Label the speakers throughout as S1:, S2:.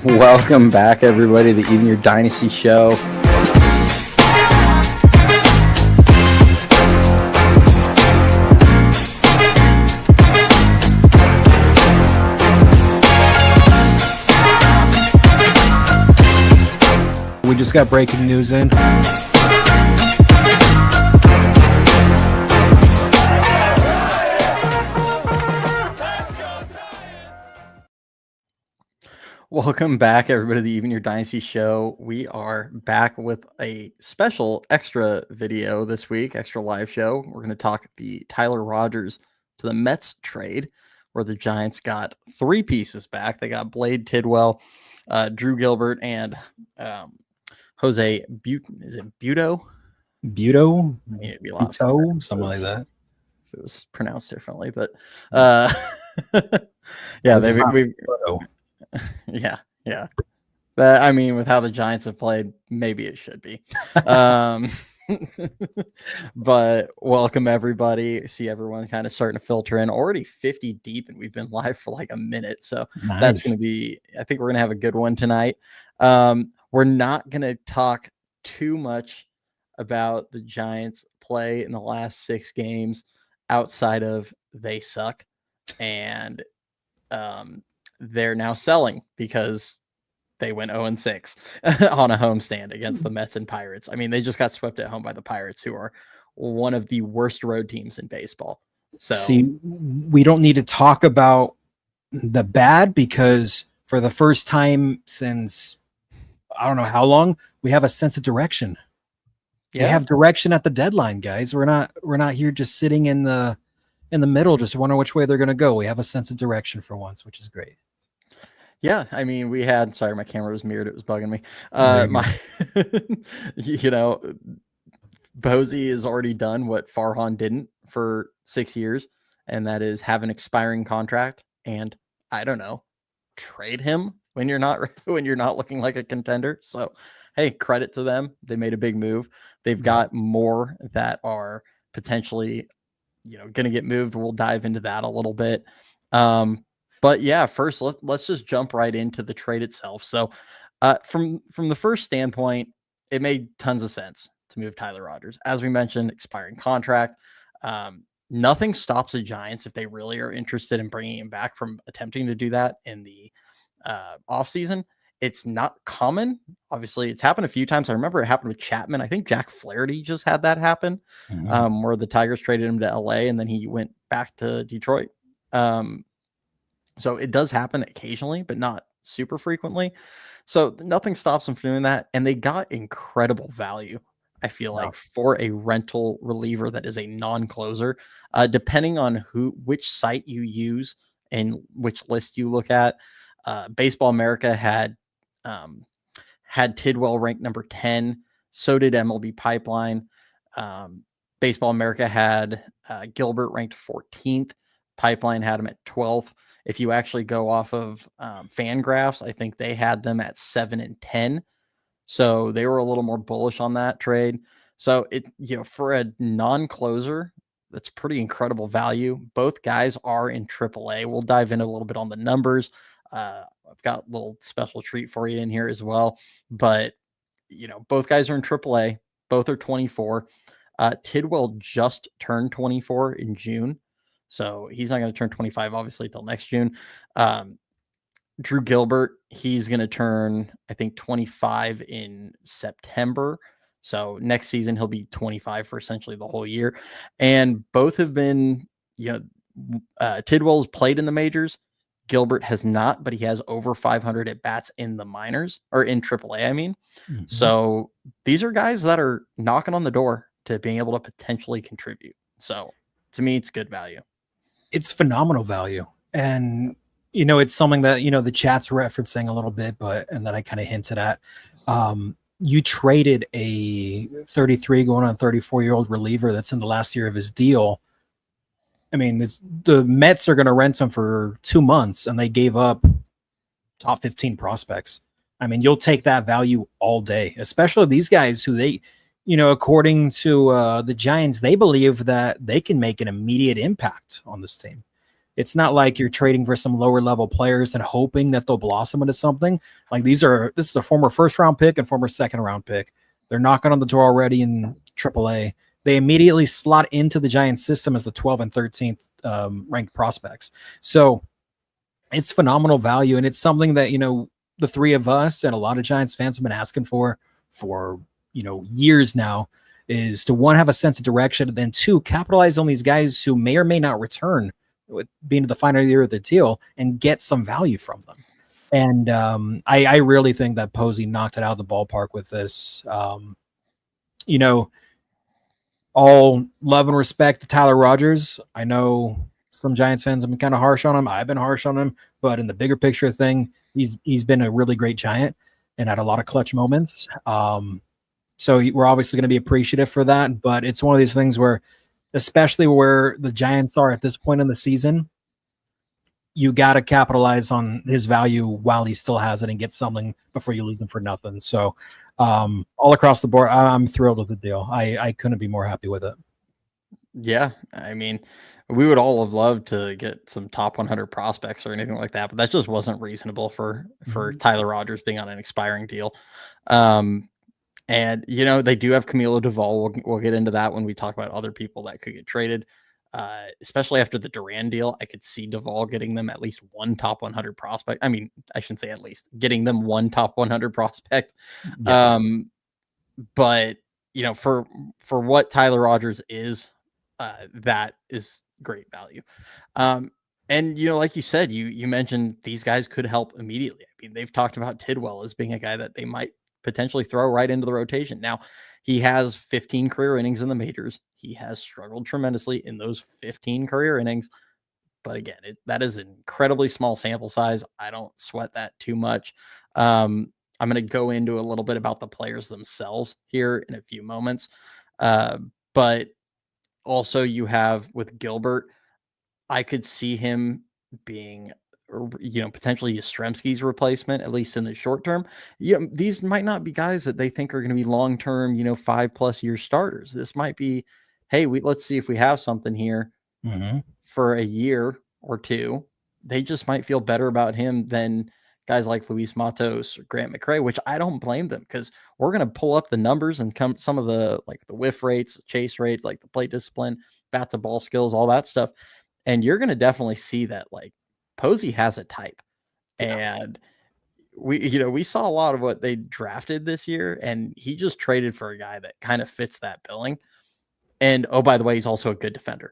S1: Welcome back, everybody, to the Even Your Dynasty show.
S2: We just got breaking news in.
S1: Welcome back, everybody, to the Even Your Dynasty show. We are back with a special extra video this week, extra live show. We're going to talk the Tyler Rogers to the Mets trade, where the Giants got three pieces back. They got Blade, Tidwell, Drew Gilbert, and Jose Butto?
S2: Butto?
S1: Butto?
S2: Something like that.
S1: If it was pronounced differently, but yeah, yeah. But I mean, with how the Giants have played, maybe it should be. But welcome, everybody. See everyone kind of starting to filter in. Already 50 deep, and we've been live for like a minute. So
S2: nice.
S1: That's going to be, I think we're going to have a good one tonight. We're not going to talk too much about the Giants' play in the last 6 games outside of they suck. And they're now selling because they went 0-6 on a homestand against the Mets and Pirates. I mean, they just got swept at home by the Pirates, who are one of the worst road teams in baseball. So
S2: see, we don't need to talk about the bad because for the first time since I don't know how long, we have a sense of direction. Yeah. We have direction at the deadline, guys. We're not here just sitting in the middle, just wondering which way they're going to go. We have a sense of direction for once, which is great.
S1: Yeah, I mean, we had. Sorry, my camera was mirrored; it was bugging me. Posey has already done what Farhan didn't for 6 years, and that is have an expiring contract. And I don't know, trade him when you're not looking like a contender. So, hey, credit to them; they made a big move. They've got more that are potentially, going to get moved. We'll dive into that a little bit. But yeah, first let's just jump right into the trade itself. So, from the first standpoint, it made tons of sense to move Tyler Rogers. As we mentioned, expiring contract. Nothing stops the Giants if they really are interested in bringing him back from attempting to do that in the offseason. It's not common. Obviously, it's happened a few times. I remember it happened with Chapman. I think Jack Flaherty just had that happen, where the Tigers traded him to LA and then he went back to Detroit. So it does happen occasionally, but not super frequently. So nothing stops them from doing that. And they got incredible value, I feel like, for a rental reliever that is a non-closer. Depending on which site you use and which list you look at, Baseball America had Tidwell ranked number 10. So did MLB Pipeline. Baseball America had Gilbert ranked 14th. Pipeline had him at 12th. If you actually go off of Fangraphs, I think they had them at 7 and 10. So they were a little more bullish on that trade. So for a non-closer, that's pretty incredible value. Both guys are in AAA. We'll dive in a little bit on the numbers. I've got a little special treat for you in here as well. But, both guys are in AAA. Both are 24. Tidwell just turned 24 in June. So he's not going to turn 25, obviously, till next June. Drew Gilbert, he's going to turn, I think, 25 in September. So next season, he'll be 25 for essentially the whole year. And both have been, Tidwell's played in the majors. Gilbert has not, but he has over 500 at bats in the minors, or in AAA, I mean. Mm-hmm. So these are guys that are knocking on the door to being able to potentially contribute. So to me, it's good value.
S2: It's phenomenal value. And, it's something that, the chat's referencing a little bit, and that I kind of hinted at. You traded a 33 going on 34-year-old reliever that's in the last year of his deal. I mean, the Mets are going to rent him for 2 months, and they gave up top 15 prospects. I mean, you'll take that value all day, especially these guys who they, according to the Giants, they believe that they can make an immediate impact on this team. It's not like you're trading for some lower level players and hoping that they'll blossom into something. Like this is a former first round pick and former second round pick. They're knocking on the door already in AAA. They immediately slot into the Giants system as the 12th and 13th ranked prospects. So it's phenomenal value. And it's something that, the three of us and a lot of Giants fans have been asking for, years now, is to one, have a sense of direction, and then two, capitalize on these guys who may or may not return with being to the final year of the deal and get some value from them. And I really think that Posey knocked it out of the ballpark with this. All love and respect to Tyler Rogers. I know some Giants fans have been kind of harsh on him. I've been harsh on him, but in the bigger picture thing, he's been a really great Giant and had a lot of clutch moments. So we're obviously going to be appreciative for that, but it's one of these things where, especially where the Giants are at this point in the season, you got to capitalize on his value while he still has it and get something before you lose him for nothing. So all across the board, I'm thrilled with the deal. I couldn't be more happy with it.
S1: Yeah. I mean, we would all have loved to get some top 100 prospects or anything like that, but that just wasn't reasonable for Tyler Rogers being on an expiring deal. And, they do have Camilo Duvall. We'll get into that when we talk about other people that could get traded, especially after the Duran deal. I could see Duvall getting them at least one top 100 prospect. I mean, I shouldn't say at least, getting them one top 100 prospect. Yeah. But, for what Tyler Rogers is, that is great value. And, like you said, you mentioned these guys could help immediately. I mean, they've talked about Tidwell as being a guy that they might potentially throw right into the rotation. Now, he has 15 career innings in the majors. He has struggled tremendously in those 15 career innings. But again, that is an incredibly small sample size. I don't sweat that too much. I'm going to go into a little bit about the players themselves here in a few moments. But also you have with Gilbert, I could see him being, potentially Yastrzemski's replacement, at least in the short term. These might not be guys that they think are going to be long-term, 5+ year starters. This might be, hey, let's see if we have something here for a year or two. They just might feel better about him than guys like Luis Matos or Grant McCray, which I don't blame them, because we're going to pull up the numbers and come some of the, like the whiff rates, chase rates, like the plate discipline, bat to ball skills, all that stuff. And you're going to definitely see that, like, Posey has a type. Yeah. And we saw a lot of what they drafted this year, and he just traded for a guy that kind of fits that billing. And, oh, by the way, he's also a good defender.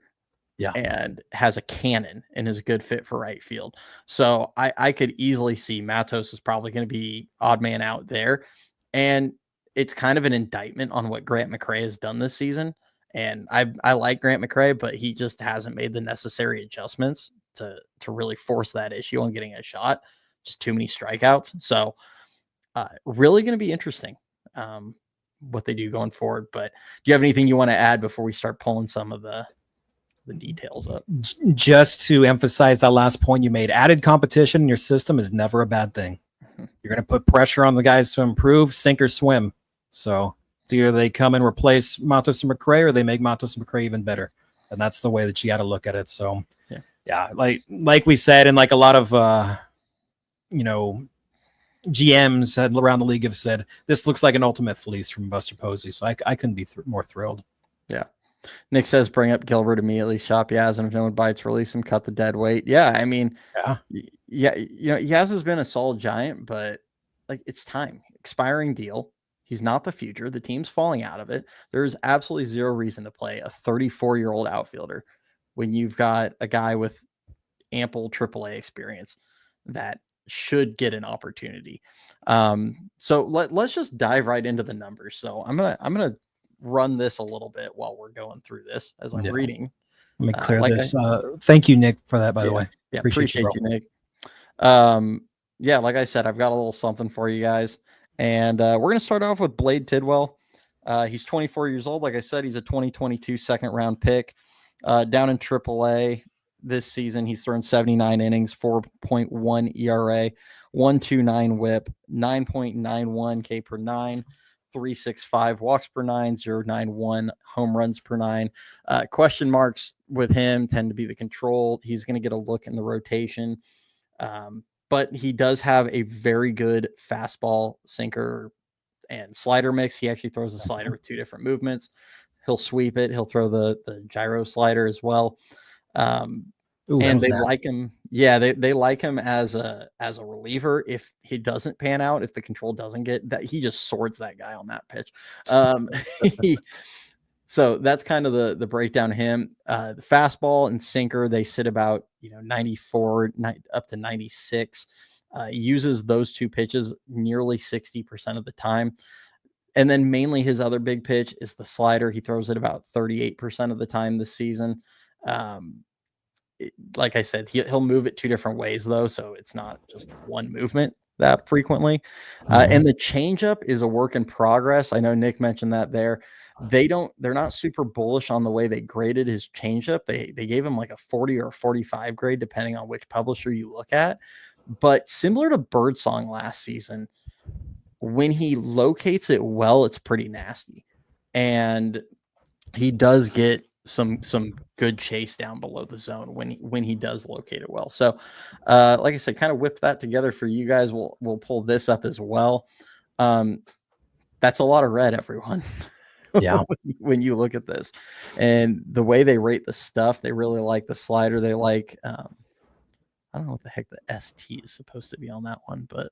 S1: Yeah. And has a cannon and is a good fit for right field. So I could easily see Matos is probably going to be odd man out there. And it's kind of an indictment on what Grant McCray has done this season. And I like Grant McCray, but he just hasn't made the necessary adjustments to really force that issue on getting a shot. Just too many strikeouts. So really going to be interesting what they do going forward. But do you have anything you want to add before we start pulling some of the details up?
S2: Just to emphasize that last point you made, added competition in your system is never a bad thing. You're going to put pressure on the guys to improve, sink or swim. So it's either they come and replace Matos and McCray, or they make Matos and McCray even better. And that's the way that you got to look at it. So yeah, like we said, and like a lot of GMs around the league have said, this looks like an ultimate fleece from Buster Posey. So I couldn't be more thrilled.
S1: Yeah. Nick says, bring up Gilbert immediately, shop Yaz, and if no one bites, release him, cut the dead weight. Yeah, I mean, Yaz has been a solid Giant, but like, it's time. Expiring deal. He's not the future. The team's falling out of it. There's absolutely zero reason to play a 34-year-old outfielder when you've got a guy with ample AAA experience that should get an opportunity. So let's just dive right into the numbers. So I'm gonna run this a little bit while we're going through this as I'm reading.
S2: Let me clear this. Thank you, Nick, for that, by the way.
S1: Yeah, appreciate you, Nick. Like I said, I've got a little something for you guys. And we're going to start off with Blade Tidwell. He's 24 years old. Like I said, he's a 2022 second-round pick. Down in AAA this season, he's thrown 79 innings, 4.1 ERA, 1.29 WHIP, 9.91 K per nine, .365 walks per nine, 0.91 home runs per nine. Question marks with him tend to be the control. He's going to get a look in the rotation. But he does have a very good fastball, sinker, and slider mix. He actually throws a slider with two different movements. He'll sweep it. He'll throw the gyro slider as well.
S2: Ooh,
S1: and they
S2: nasty.
S1: like him. Yeah, they like him as a reliever. If he doesn't pan out, if the control doesn't get that, he just swords that guy on that pitch. So that's kind of the breakdown of him. The fastball and sinker, they sit about 94 up to 96. Uses those two pitches nearly 60% of the time. And then mainly his other big pitch is the slider. He throws it about 38% of the time this season. Like I said, he'll move it two different ways though, so it's not just one movement that frequently. And the changeup is a work in progress. I know Nick mentioned that there. They're not super bullish on the way they graded his changeup. They gave him like a 40 or 45 grade, depending on which publisher you look at. But similar to Birdsong last season, when he locates it well, it's pretty nasty. And he does get some good chase down below the zone when he does locate it well. So like I said, kind of whipped that together for you guys. We'll pull this up as well. That's a lot of red, everyone.
S2: Yeah.
S1: when you look at this and the way they rate the stuff, they really like the slider. They like I don't know what the heck the ST is supposed to be on that one, but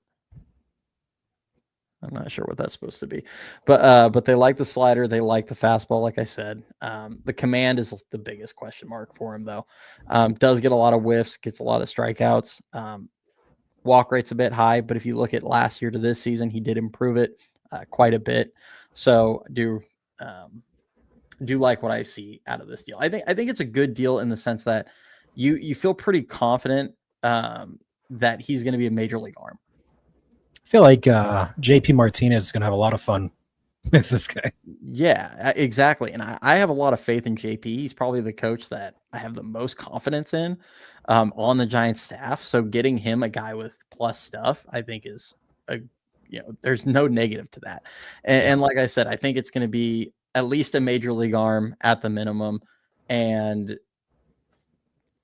S1: I'm not sure what that's supposed to be, but they like the slider. They like the fastball. Like I said, the command is the biggest question mark for him though. Does get a lot of whiffs, gets a lot of strikeouts. Walk rate's a bit high, but if you look at last year to this season, he did improve it quite a bit. So do like what I see out of this deal. I think it's a good deal in the sense that you feel pretty confident that he's going to be a major league arm.
S2: I feel like JP Martinez is going to have a lot of fun with this guy.
S1: Yeah, exactly. And I have a lot of faith in JP. He's probably the coach that I have the most confidence in on the Giants staff. So getting him a guy with plus stuff, I think is there's no negative to that. And like I said, I think it's going to be at least a major league arm at the minimum. And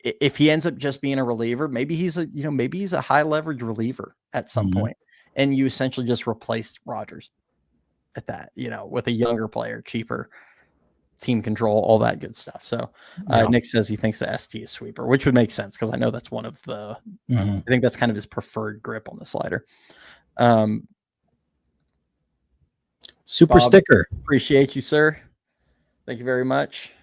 S1: if he ends up just being a reliever, maybe he's a high leverage reliever at some point. And you essentially just replaced Rodgers at that, with a younger player, cheaper, team control, all that good stuff. So Nick says he thinks the ST is sweeper, which would make sense because I know that's one of the, I think that's kind of his preferred grip on the slider.
S2: Super
S1: Bob,
S2: sticker.
S1: Appreciate you, sir. Thank you very much.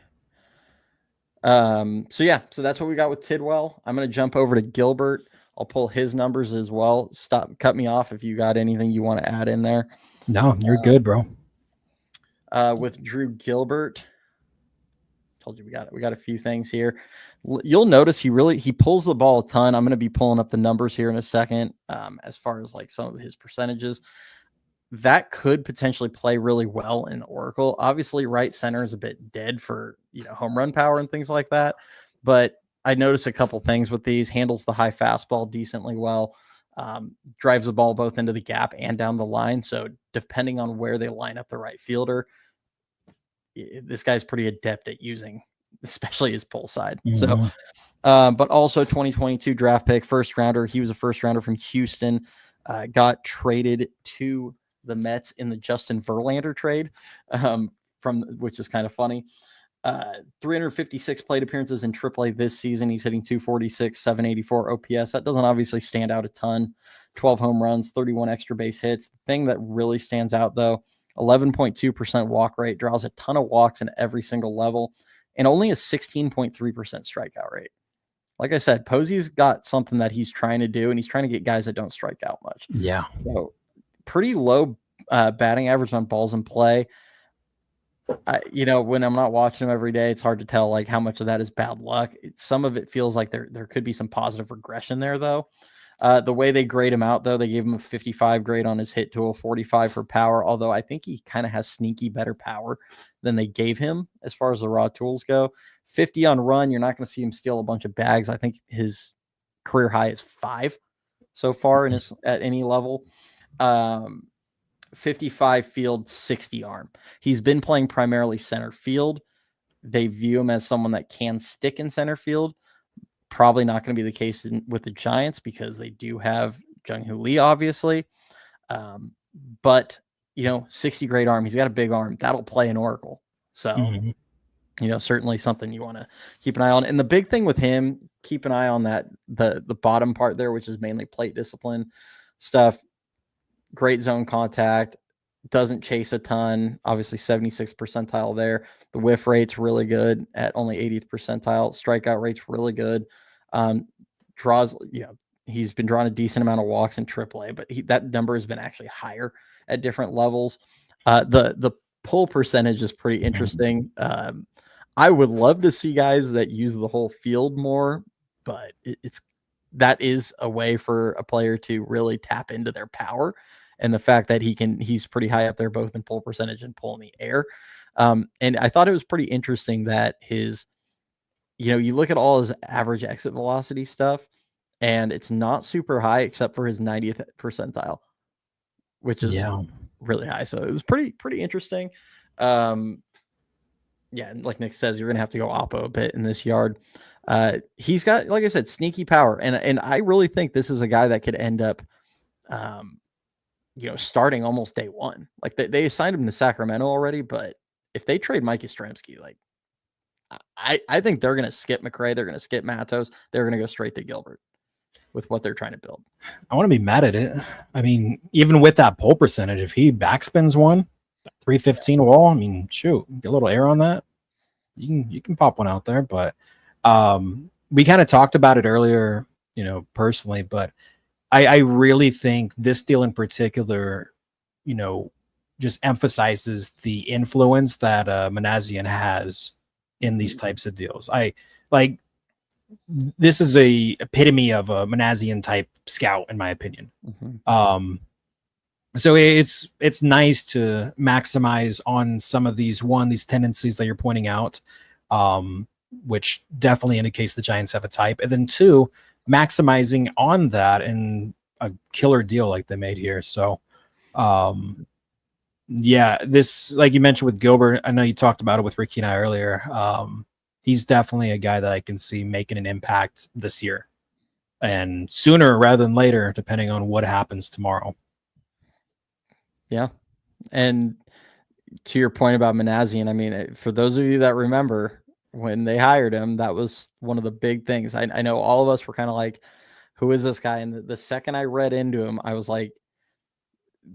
S1: So that's what we got with Tidwell. I'm going to jump over to Gilbert. I'll pull his numbers as well. Cut me off if you got anything you want to add in there.
S2: No, you're good, bro.
S1: With Drew Gilbert, told you we got a few things here. You'll notice he pulls the ball a ton. I'm going to be pulling up the numbers here in a second. As far as like some of his percentages, that could potentially play really well in Oracle. Obviously, right center is a bit dead for home run power and things like that. But I noticed a couple things with these. Handles the high fastball decently well. Drives the ball both into the gap and down the line. So depending on where they line up the right fielder, this guy's pretty adept at using, especially his pull side. So, but also 2022 draft pick, first rounder. He was a first rounder from Houston. Got traded to the Mets in the Justin Verlander trade, which is kind of funny. 356 plate appearances in AAA this season. He's hitting 246, 784 OPS. That doesn't obviously stand out a ton. 12 home runs, 31 extra base hits. The thing that really stands out, though, 11.2% walk rate, draws a ton of walks in every single level, and only a 16.3% strikeout rate. Like I said, Posey's got something that he's trying to do, and he's trying to get guys that don't strike out much.
S2: Yeah.
S1: So pretty low batting average on balls in play. When I'm not watching him every day, it's hard to tell like how much of that is bad luck. Some of it feels like there could be some positive regression there, though. The way they grade him out, though, they gave him a 55 grade on his hit tool, 45 for power, although I think he kind of has sneaky better power than they gave him as far as the raw tools go. 50 on run, you're not going to see him steal a bunch of bags. I think his career high is 5 so far at any level. 55 field, 60 arm. He's been playing primarily center field. They view him as someone that can stick in center field. Probably not going to be the case with the Giants because they do have Jung-Hoo Lee, obviously. But, 60 great arm. He's got a big arm. That'll play in Oracle. So, certainly something you want to keep an eye on. And the big thing with him, keep an eye on that, the bottom part there, which is mainly plate discipline stuff. Great zone contact. Doesn't chase a ton. Obviously, 76th percentile there. The whiff rate's really good at only 80th percentile. Strikeout rate's really good. Draws, he's been drawing a decent amount of walks in AAA, but that number has been actually higher at different levels. The pull percentage is pretty interesting. I would love to see guys that use the whole field more, but that is a way for a player to really tap into their power. And the fact that he's pretty high up there, both in pull percentage and pull in the air. And I thought it was pretty interesting that you look at all his average exit velocity stuff, and it's not super high except for his 90th percentile, which is really high. So it was pretty interesting. And like Nick says, you're going to have to go oppo a bit in this yard. He's got, like I said, sneaky power. And I really think this is a guy that could end up, starting almost day one. Like they assigned him to Sacramento already, but if they trade Mike Yastrzemski, like I think they're going to skip McRae. They're going to skip Matos. They're going to go straight to Gilbert with what they're trying to build.
S2: I want to be mad at it. I mean, even with that pull percentage, if he backspins one, 315 wall, I mean, shoot, get a little air on that. You can pop one out there, but we kind of talked about it earlier, personally, but I really think this deal in particular, just emphasizes the influence that Manassian has in these types of deals. This is a epitome of a Manassian type scout, in my opinion. So it's nice to maximize on some of these tendencies that you're pointing out, which definitely indicates the Giants have a type, and then two, maximizing on that in a killer deal like they made here. So, this, like you mentioned with Gilbert, I know you talked about it with Ricky and I earlier. He's definitely a guy that I can see making an impact this year, and sooner rather than later, depending on what happens tomorrow.
S1: Yeah. And to your point about Manassian, I mean, for those of you that remember when they hired him, that was one of the big things. I know all of us were kind of like, who is this guy? And the second I read into him, I was like,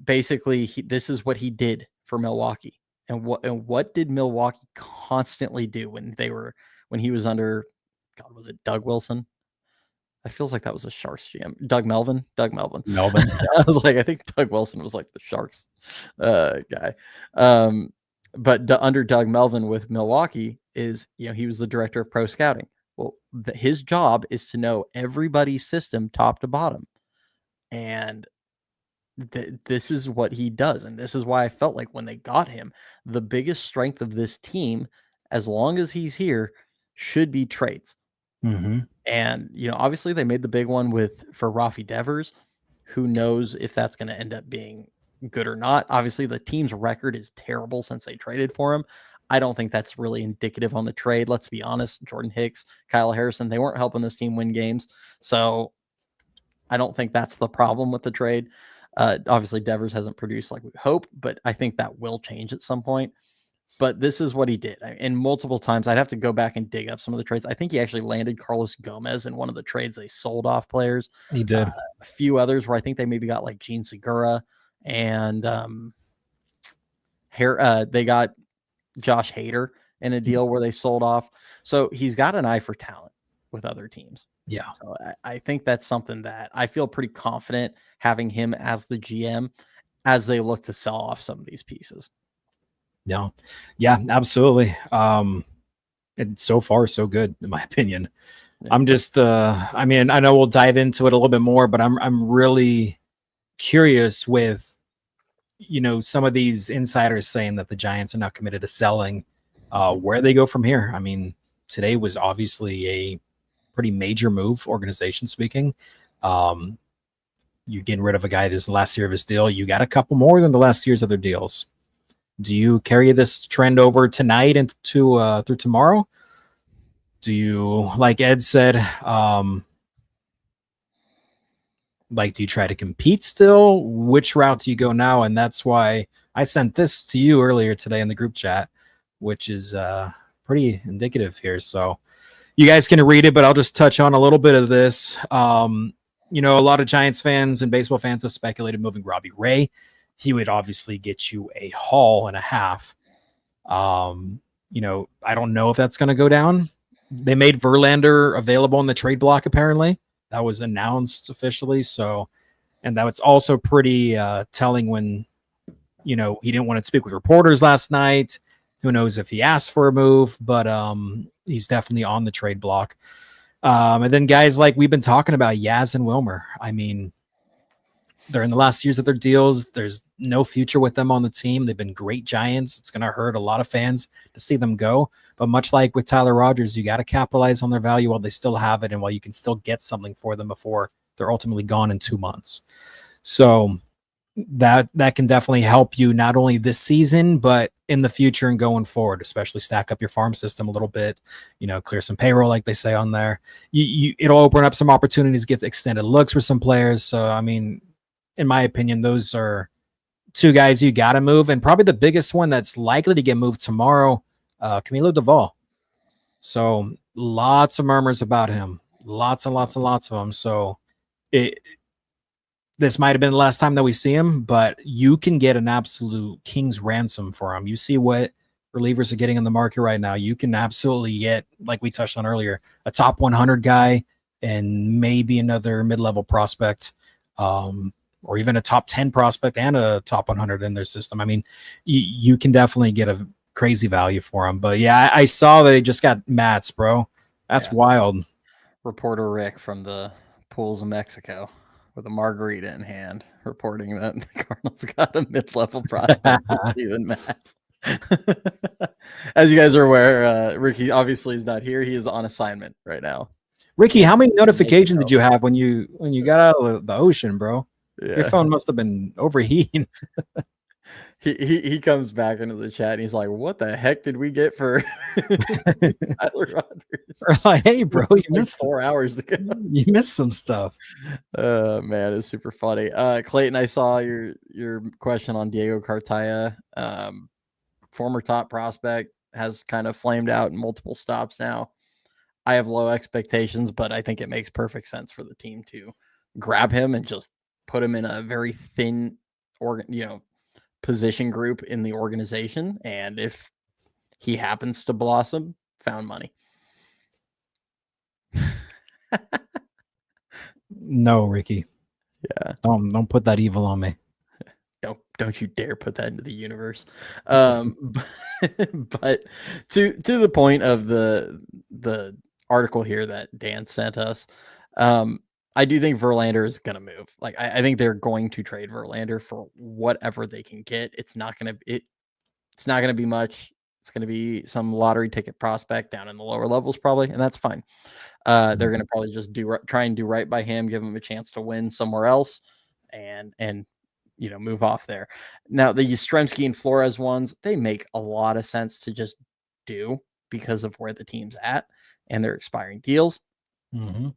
S1: basically, this is what he did for Milwaukee. And what did Milwaukee constantly do when he was under, God, was it Doug Wilson? It feels like that was a Sharks GM. Doug Melvin. I was like, I think Doug Wilson was like the Sharks guy. But under Doug Melvin with Milwaukee is, he was the director of pro scouting. Well, his job is to know everybody's system top to bottom. And this is what he does. And this is why I felt like when they got him, the biggest strength of this team, as long as he's here, should be trades. And, obviously they made the big one for Rafi Devers. Who knows if that's going to end up being good or not. Obviously the team's record is terrible since they traded for him. I don't think that's really indicative on the trade. Let's be honest. Jordan Hicks, Kyle Harrison, they weren't helping this team win games. So I don't think that's the problem with the trade. Obviously Devers hasn't produced like we hope, but I think that will change at some point. But this is what he did. And multiple times, I'd have to go back and dig up some of the trades. I think he actually landed Carlos Gomez in one of the trades they sold off players.
S2: He did.
S1: A few others where I think they maybe got like Gene Segura and they got Josh Hader in a deal where they sold off. So he's got an eye for talent with other teams.
S2: Yeah.
S1: So I think that's something that I feel pretty confident having him as the GM as they look to sell off some of these pieces.
S2: Yeah, absolutely. And so far, so good, in my opinion. Yeah. I'm just, I know we'll dive into it a little bit more, but I'm really curious with, some of these insiders saying that the Giants are not committed to selling, where they go from here. I mean, today was obviously a pretty major move, organization speaking. You getting rid of a guy this last year of his deal. You got a couple more than the last year's other deals. Do you carry this trend over tonight and through tomorrow? Do you, like Ed said, do you try to compete still? Which route do you go now? And that's why I sent this to you earlier today in the group chat, which is pretty indicative here. So you guys can read it, but I'll just touch on a little bit of this. A lot of Giants fans and baseball fans have speculated moving Robbie Ray. He would obviously get you a haul and a half. I don't know if that's going to go down. They made Verlander available in the trade block, apparently. That was announced officially. So, and that was also pretty telling when, he didn't want to speak with reporters last night. Who knows if he asked for a move, but he's definitely on the trade block. And then guys like we've been talking about, Yaz and Wilmer. I mean, they're in the last years of their deals. There's no future with them on the team. They've been great Giants. It's going to hurt a lot of fans to see them go. But much like with Tyler Rogers, you got to capitalize on their value while they still have it and while you can still get something for them before they're ultimately gone in 2 months. So that can definitely help you not only this season, but in the future and going forward, especially stack up your farm system a little bit, clear some payroll, like they say on there. It'll open up some opportunities, get extended looks for some players. So, I mean, in my opinion, those are two guys you got to move. And probably the biggest one that's likely to get moved tomorrow, Camilo Duvall. So lots of murmurs about him, lots and lots and lots of them. So this might have been the last time that we see him, but you can get an absolute king's ransom for him. You see what relievers are getting in the market right now. You can absolutely get, like we touched on earlier, a top 100 guy and maybe another mid-level prospect, or even a top 10 prospect and a top 100 in their system. I mean, you can definitely get a crazy value for him. But yeah, I saw they just got Mats, bro. That's wild.
S1: Reporter Rick from the pools of Mexico with a margarita in hand, reporting that the Cardinals got a mid-level prospect with Steven Matz. As you guys are aware, Ricky obviously is not here. He is on assignment right now.
S2: Ricky, how many notifications did you have when you got out of the ocean, bro? Yeah. Your phone must have been overheating.
S1: He comes back into the chat and he's like, "What the heck did we get for Tyler Rogers?"
S2: Like, hey, bro, you
S1: missed 4 hours ago.
S2: You missed some stuff.
S1: Man, it's super funny. Clayton, I saw your question on Diego Cartaya. Former top prospect, has kind of flamed out in multiple stops now. I have low expectations, but I think it makes perfect sense for the team to grab him and just put him in a very thin position group in the organization. And if he happens to blossom, found money.
S2: No, Ricky.
S1: Yeah.
S2: Don't put that evil on me.
S1: Don't you dare put that into the universe. But to the point of the article here that Dan sent us, I do think Verlander is going to move. Like, I think they're going to trade Verlander for whatever they can get. It's not going to be much. It's going to be some lottery ticket prospect down in the lower levels probably, and that's fine. They're going to probably just try and do right by him, give him a chance to win somewhere else, and move off there. Now, the Yastrzemski and Flores ones, they make a lot of sense to just do because of where the team's at and their expiring deals.
S2: Mm-hmm.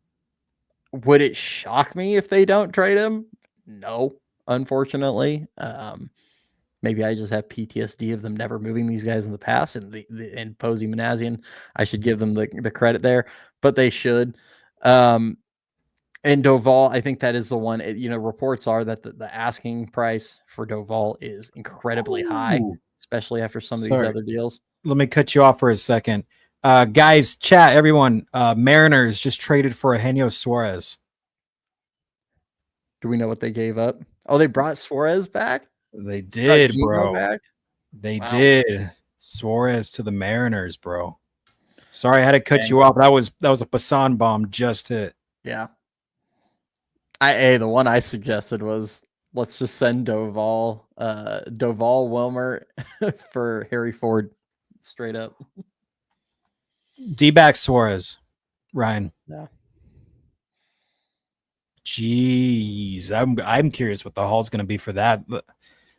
S1: Would it shock me if they don't trade him? No, unfortunately. Maybe I just have PTSD of them never moving these guys in the past, and Posey Manassian, I should give them the credit there, but they should. And Doval, I think that is the one. Reports are that the asking price for Doval is incredibly high, especially after some of these other deals.
S2: Let me cut you off for a second. Guys, chat, everyone. Mariners just traded for Eugenio Suarez.
S1: Do we know what they gave up? Oh, they brought Suarez back?
S2: They did, bro.
S1: Back?
S2: They did. Suarez to the Mariners, bro. Sorry, I had to cut you off. That was a Passan bomb just hit.
S1: Yeah. The one I suggested was, let's just send Doval Wilmer for Harry Ford straight up.
S2: D-back Suarez, Ryan.
S1: Yeah.
S2: Jeez, I'm curious what the haul's going to be for that. But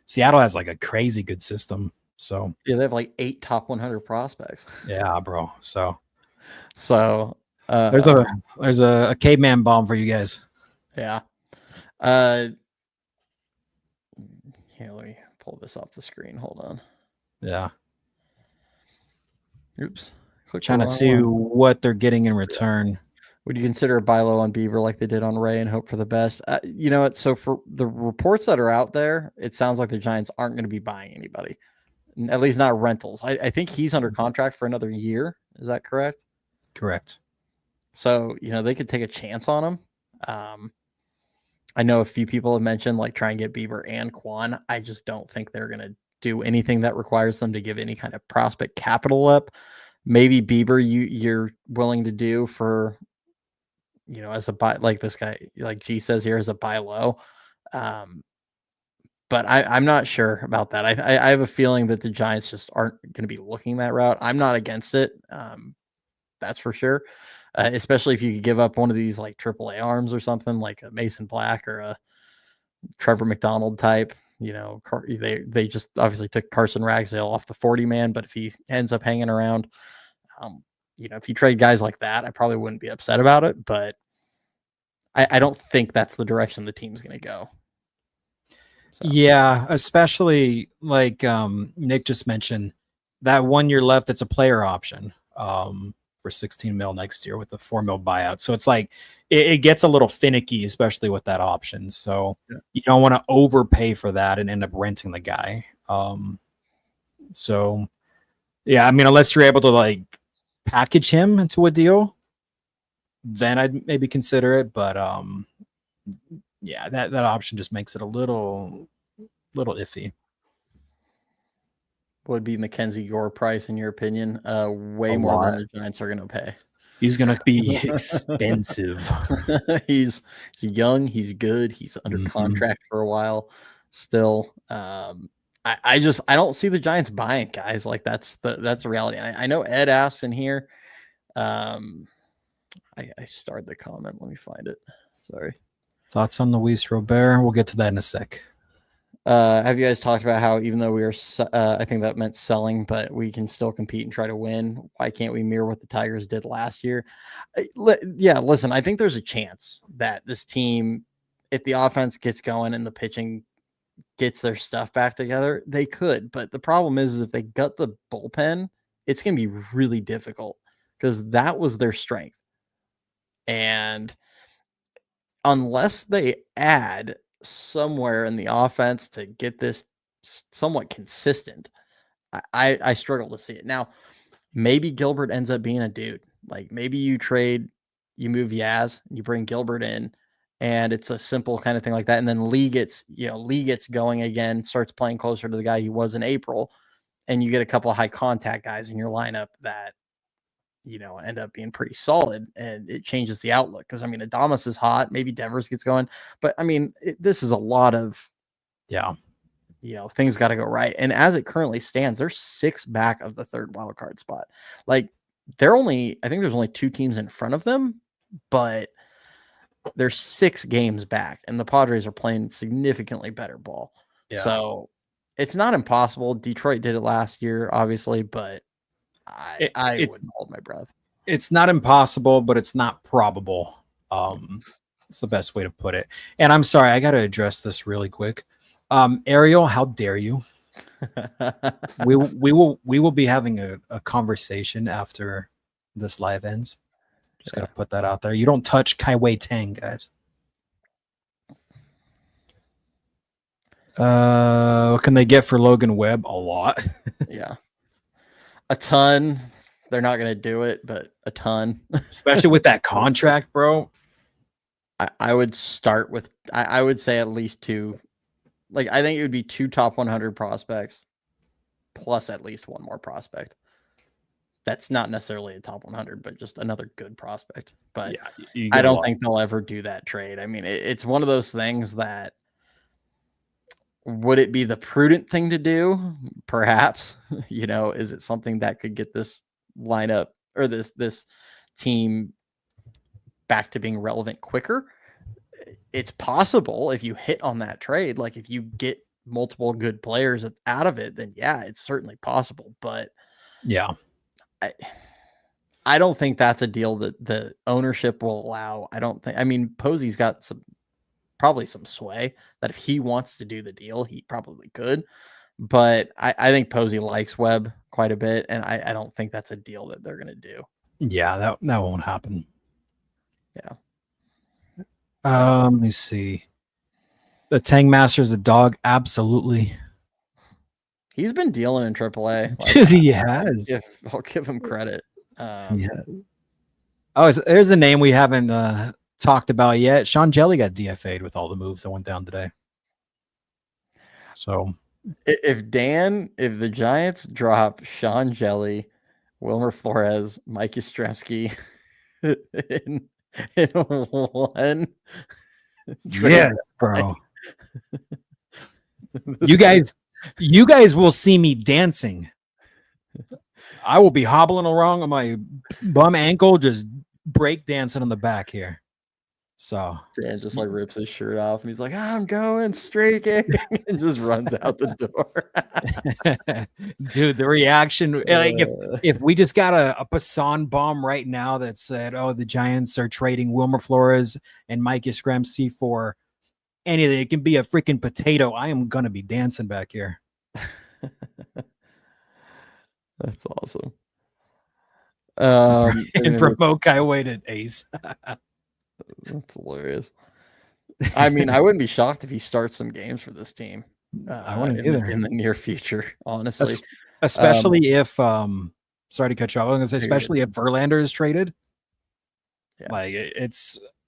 S2: Seattle has like a crazy good system, so
S1: Yeah, they have like 8 top 100 prospects.
S2: yeah, bro. So
S1: So
S2: there's a caveman bomb for you guys.
S1: yeah. Here, let me pull this off the screen. Hold on.
S2: Yeah,
S1: Oops. Click the
S2: trying to
S1: wrong
S2: see
S1: one.
S2: what they're getting in return.
S1: Would you consider a buy low on Bieber like they did on Ray and hope for the best? You know what? So for the reports that are out there, it sounds like the Giants aren't going to be buying anybody, at least not rentals. I think he's under contract for another year. Is that correct?
S2: Correct.
S1: So, they could take a chance on him. I know a few people have mentioned like try and get Bieber and Quan. I just don't think they're going to do anything that requires them to give any kind of prospect capital up. Maybe Bieber you're willing to do for, as a buy, like this guy, like G says here, as a buy low. But I'm not sure about that. I have a feeling that the Giants just aren't going to be looking that route. I'm not against it. That's for sure. Especially if you could give up one of these like AAA arms or something like a Mason Black or a Trevor McDonald type. They just obviously took Carson Ragsdale off the 40 man, but if he ends up hanging around, if you trade guys like that, I probably wouldn't be upset about it. But I don't think that's the direction the team's going to go. So.
S2: Yeah, especially like Nick just mentioned, that 1 year left, it's a player option for 16 mil next year with the 4 mil buyout. So it's like it gets a little finicky, especially with that option. So you don't want to overpay for that and end up renting the guy. So yeah, I mean, unless you're able to like package him into a deal, then I'd maybe consider it. But yeah, that option just makes it a little iffy.
S1: Would be Mackenzie Gore price in your opinion? Way
S2: A
S1: more
S2: lot.
S1: than the Giants are going to pay.
S2: He's going to be expensive.
S1: He's young. He's good. He's under contract for a while still. I don't see the Giants buying guys. Like that's the reality. I know Ed asks in here. I starred the comment. Let me find it. Sorry.
S2: Thoughts on Luis Robert? We'll get to that in a sec.
S1: Have you guys talked about how even though we are, I think that meant selling, but we can still compete and try to win? Why can't we mirror what the Tigers did last year? Yeah, listen, I think there's a chance that this team, if the offense gets going and the pitching gets their stuff back together, they could. But the problem is if they gut the bullpen, it's going to be really difficult because that was their strength. And unless they add somewhere in the offense to get this somewhat consistent, I struggle to see it. Now, maybe Gilbert ends up being a dude. Like maybe you move Yaz, you bring Gilbert in, and it's a simple kind of thing like that. And then Lee gets going again, starts playing closer to the guy he was in April, and you get a couple of high contact guys in your lineup that end up being pretty solid, and it changes the outlook. Because I mean, Adames is hot. Maybe Devers gets going, but I mean, this is a lot of things got to go right. And as it currently stands, they're 6 back of the 3rd wild card spot. Like I think there's only 2 teams in front of them, but they're 6 games back, and the Padres are playing significantly better ball. Yeah. So it's not impossible. Detroit did it last year, obviously, but I wouldn't hold my breath.
S2: It's not impossible, but it's not probable. It's the best way to put it. And I'm sorry, I got to address this really quick. Ariel, how dare you? we will be having a conversation after this live ends. Just gotta put that out there. You don't touch Kai Wei Tang, guys. What can they get for Logan Webb? A lot.
S1: Yeah. A ton. They're not going to do it, but a ton.
S2: Especially with that contract, bro.
S1: I would start with, I would say at least 2. Like, I think it would be 2 top 100 prospects plus at least 1 more prospect. That's not necessarily a top 100, but just another good prospect. But yeah, I don't think they'll ever do that trade. I mean, it's one of those things that, would it be the prudent thing to do? Perhaps. Is it something that could get this lineup or this team back to being relevant quicker? it's possible if you hit on that trade, like if you get multiple good players out of it, then yeah, it's certainly possible. But
S2: yeah,
S1: I don't think that's a deal that the ownership will allow. I mean, Posey's got probably some sway that if he wants to do the deal, he probably could. But I think Posey likes Webb quite a bit, and I don't think that's a deal that they're going to do.
S2: yeah, that won't happen.
S1: Yeah.
S2: Let me see. The Tang Master's a dog, absolutely.
S1: He's been dealing in AAA.
S2: Dude, he has.
S1: I'll give him credit.
S2: Yeah. Oh, there's a name we haven't talked about yet. Sean Jelly got DFA'd with all the moves that went down today. So
S1: if the Giants drop Sean Jelly, Wilmer Flores, Mike Yastrzemski in one
S2: yes, bro. you guys will see me dancing. I will be hobbling along on my bum ankle, just break dancing on the back here. So
S1: Dan just like rips his shirt off and he's like, I'm going streaking and just runs out the door.
S2: Dude, the reaction, like if we just got a Passan bomb right now that said, oh, the Giants are trading Wilmer Flores and Mike Yastrzemski for anything, it can be a freaking potato, I am gonna be dancing back here.
S1: That's awesome.
S2: And promote Kaiway to ace.
S1: That's hilarious. I mean, I wouldn't be shocked if he starts some games for this team.
S2: I wouldn't either
S1: in the near future, honestly.
S2: Especially if sorry to cut you off, especially if Verlander is traded. Yeah. Like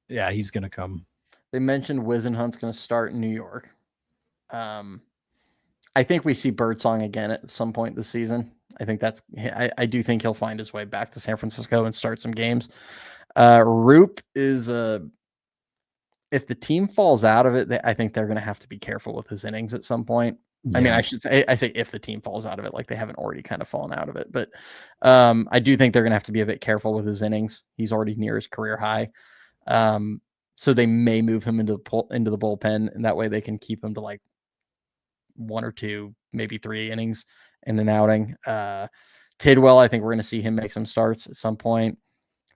S2: he's gonna come.
S1: They mentioned Wisenhunt's gonna start in New York. I think we see Birdsong again at some point this season. I think I do think he'll find his way back to San Francisco and start some games. Roop is if the team falls out of it, I think they're going to have to be careful with his innings at some point. Yeah. I mean, I say if the team falls out of it, like they haven't already kind of fallen out of it, but I do think they're going to have to be a bit careful with his innings. He's already near his career high. So they may move him into the bullpen, and that way they can keep him to like 1 or 2, maybe 3 innings in an outing. Tidwell, I think we're going to see him make some starts at some point.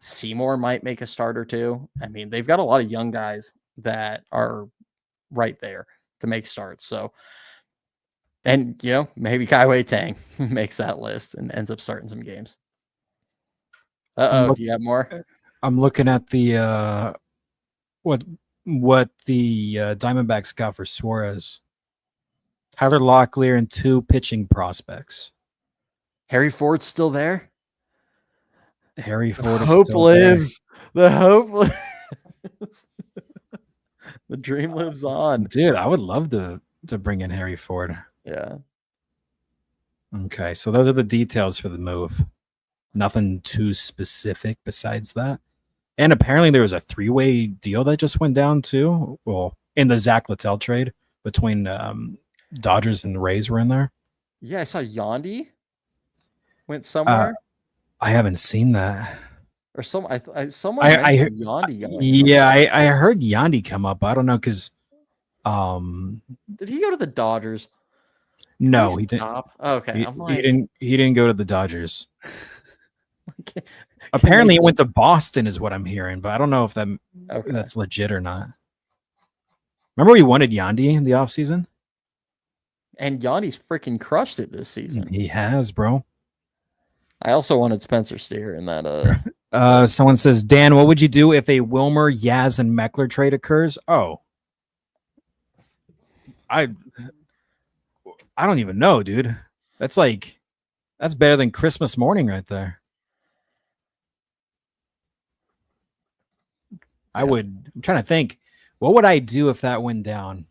S1: Seymour might make a start or 2. I mean, they've got a lot of young guys that are right there to make starts. So, and maybe Kaiway Tang makes that list and ends up starting some games. You got more?
S2: I'm looking at the what the Diamondbacks got for Suarez. Tyler Locklear and 2 pitching prospects.
S1: Harry Ford's still there.
S2: Harry Ford.
S1: Hope lives. The hope lives. The dream lives on.
S2: Dude, I would love to bring in Harry Ford.
S1: Yeah.
S2: Okay, so those are the details for the move. Nothing too specific besides that. And apparently there was a 3-way deal that just went down too. Well, in the Zach Littell trade between Dodgers and Rays were in there.
S1: Yeah, I saw Yandy went somewhere.
S2: I haven't seen that.
S1: Or someone mentioned Yandy.
S2: Yeah, I heard Yandy come up. I don't know because
S1: did he go to the Dodgers?
S2: No, he didn't.
S1: Okay,
S2: he didn't go to the Dodgers. Apparently, it went to Boston, is what I'm hearing, but I don't know if that's legit or not. Remember, we wanted Yandy in the offseason?
S1: And Yandy's freaking crushed it this season.
S2: He has, bro.
S1: I also wanted Spencer Steer in that.
S2: Someone says, Dan, what would you do if a Wilmer, Yaz, and Meckler trade occurs? Oh, I don't even know, dude. That's better than Christmas morning right there. Yeah. I'm trying to think, what would I do if that went down?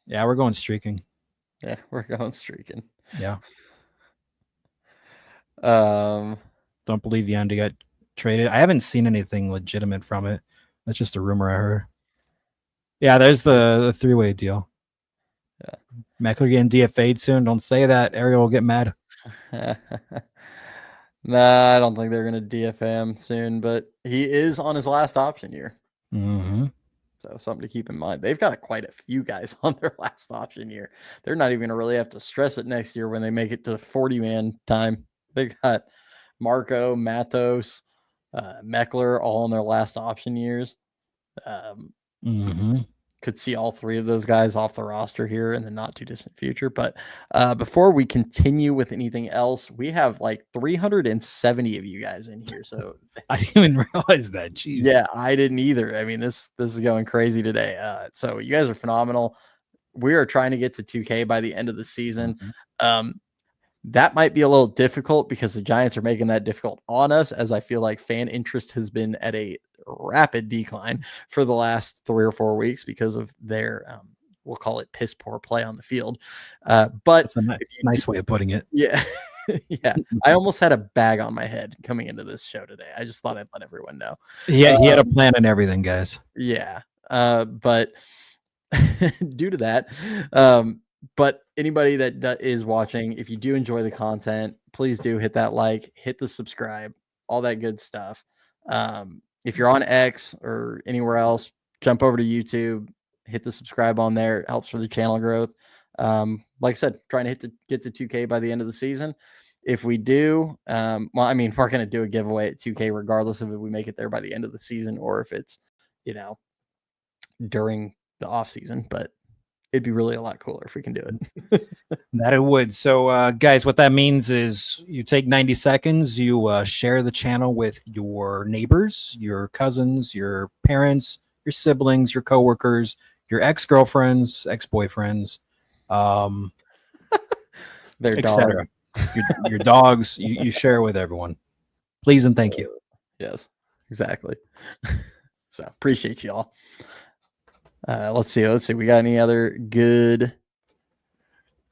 S2: Yeah, we're going streaking.
S1: Yeah, we're going streaking.
S2: Yeah. Don't believe Yandy got traded. I haven't seen anything legitimate from it. That's just a rumor I heard. Yeah, there's the 3-way deal.
S1: Yeah.
S2: Meckler getting DFA'd soon. Don't say that. Ariel will get mad.
S1: Nah, I don't think they're going to DFA him soon, but he is on his last option year.
S2: Mm-hmm.
S1: So something to keep in mind. They've got quite a few guys on their last option year. They're not even going to really have to stress it next year when they make it to 40-man time. They got Marco, Matos, Meckler all on their last option years. Could see all three of those guys off the roster here in the not too distant future. But before we continue with anything else, we have like 370 of you guys in here. So
S2: I didn't even realize that. Jeez.
S1: Yeah, I didn't either. I mean, this is going crazy today. So you guys are phenomenal. We are trying to get to 2K by the end of the season. That might be a little difficult because the Giants are making that difficult on us, as I feel like fan interest has been at a rapid decline for the last 3 or 4 weeks because of their, we'll call it piss poor play on the field. But
S2: that's a nice way of putting it.
S1: Yeah. Yeah. I almost had a bag on my head coming into this show today. I just thought I'd let everyone know.
S2: Yeah, he had a plan and everything, guys.
S1: Yeah. But due to that, but anybody that is watching, if you do enjoy the content, please do hit that like, hit the subscribe, all that good stuff. If you're on X or anywhere else, jump over to YouTube, hit the subscribe on there. It helps for the channel growth. Like I said, trying to get to 2K by the end of the season. If we do, well, I mean, we're going to do a giveaway at 2K regardless of if we make it there by the end of the season or if it's, during the off season, but it'd be really a lot cooler if we can do it.
S2: That it would. So, guys, what that means is you take 90 seconds, you share the channel with your neighbors, your cousins, your parents, your siblings, your coworkers, your ex-girlfriends, ex-boyfriends,
S1: their
S2: etc. Your dogs, you share with everyone. Please and thank you.
S1: Yes, exactly. So appreciate you all. Let's see. We got any other good?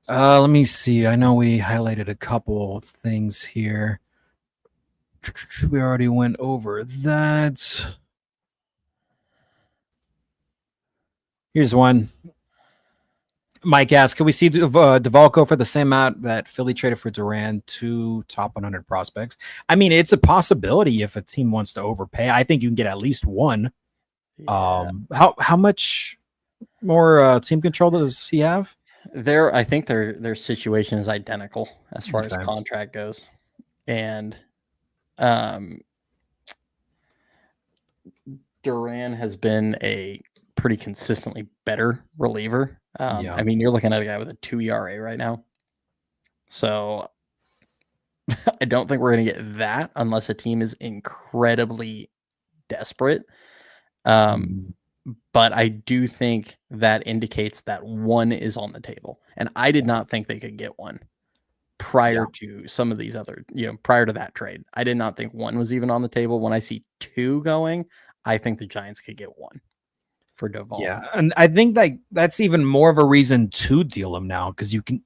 S2: Let me see. I know we highlighted a couple things here. We already went over that. Here's one. Mike asks, can we see DeValco for the same amount that Philly traded for Duran, 2 top 100 prospects? I mean, it's a possibility if a team wants to overpay. I think you can get at least one. Yeah. How much more team control does he have?
S1: I think their situation is identical as far as contract goes, and Duran has been a pretty consistently better reliever. I mean, you're looking at a guy with a 2 ERA right now, so I don't think we're going to get that unless a team is incredibly desperate. But I do think that indicates that one is on the table. And I did not think they could get one prior to some of these other, prior to that trade. I did not think one was even on the table. When I see 2 going, I think the Giants could get one for Duvall.
S2: Yeah. And I think that's even more of a reason to deal him now because you can,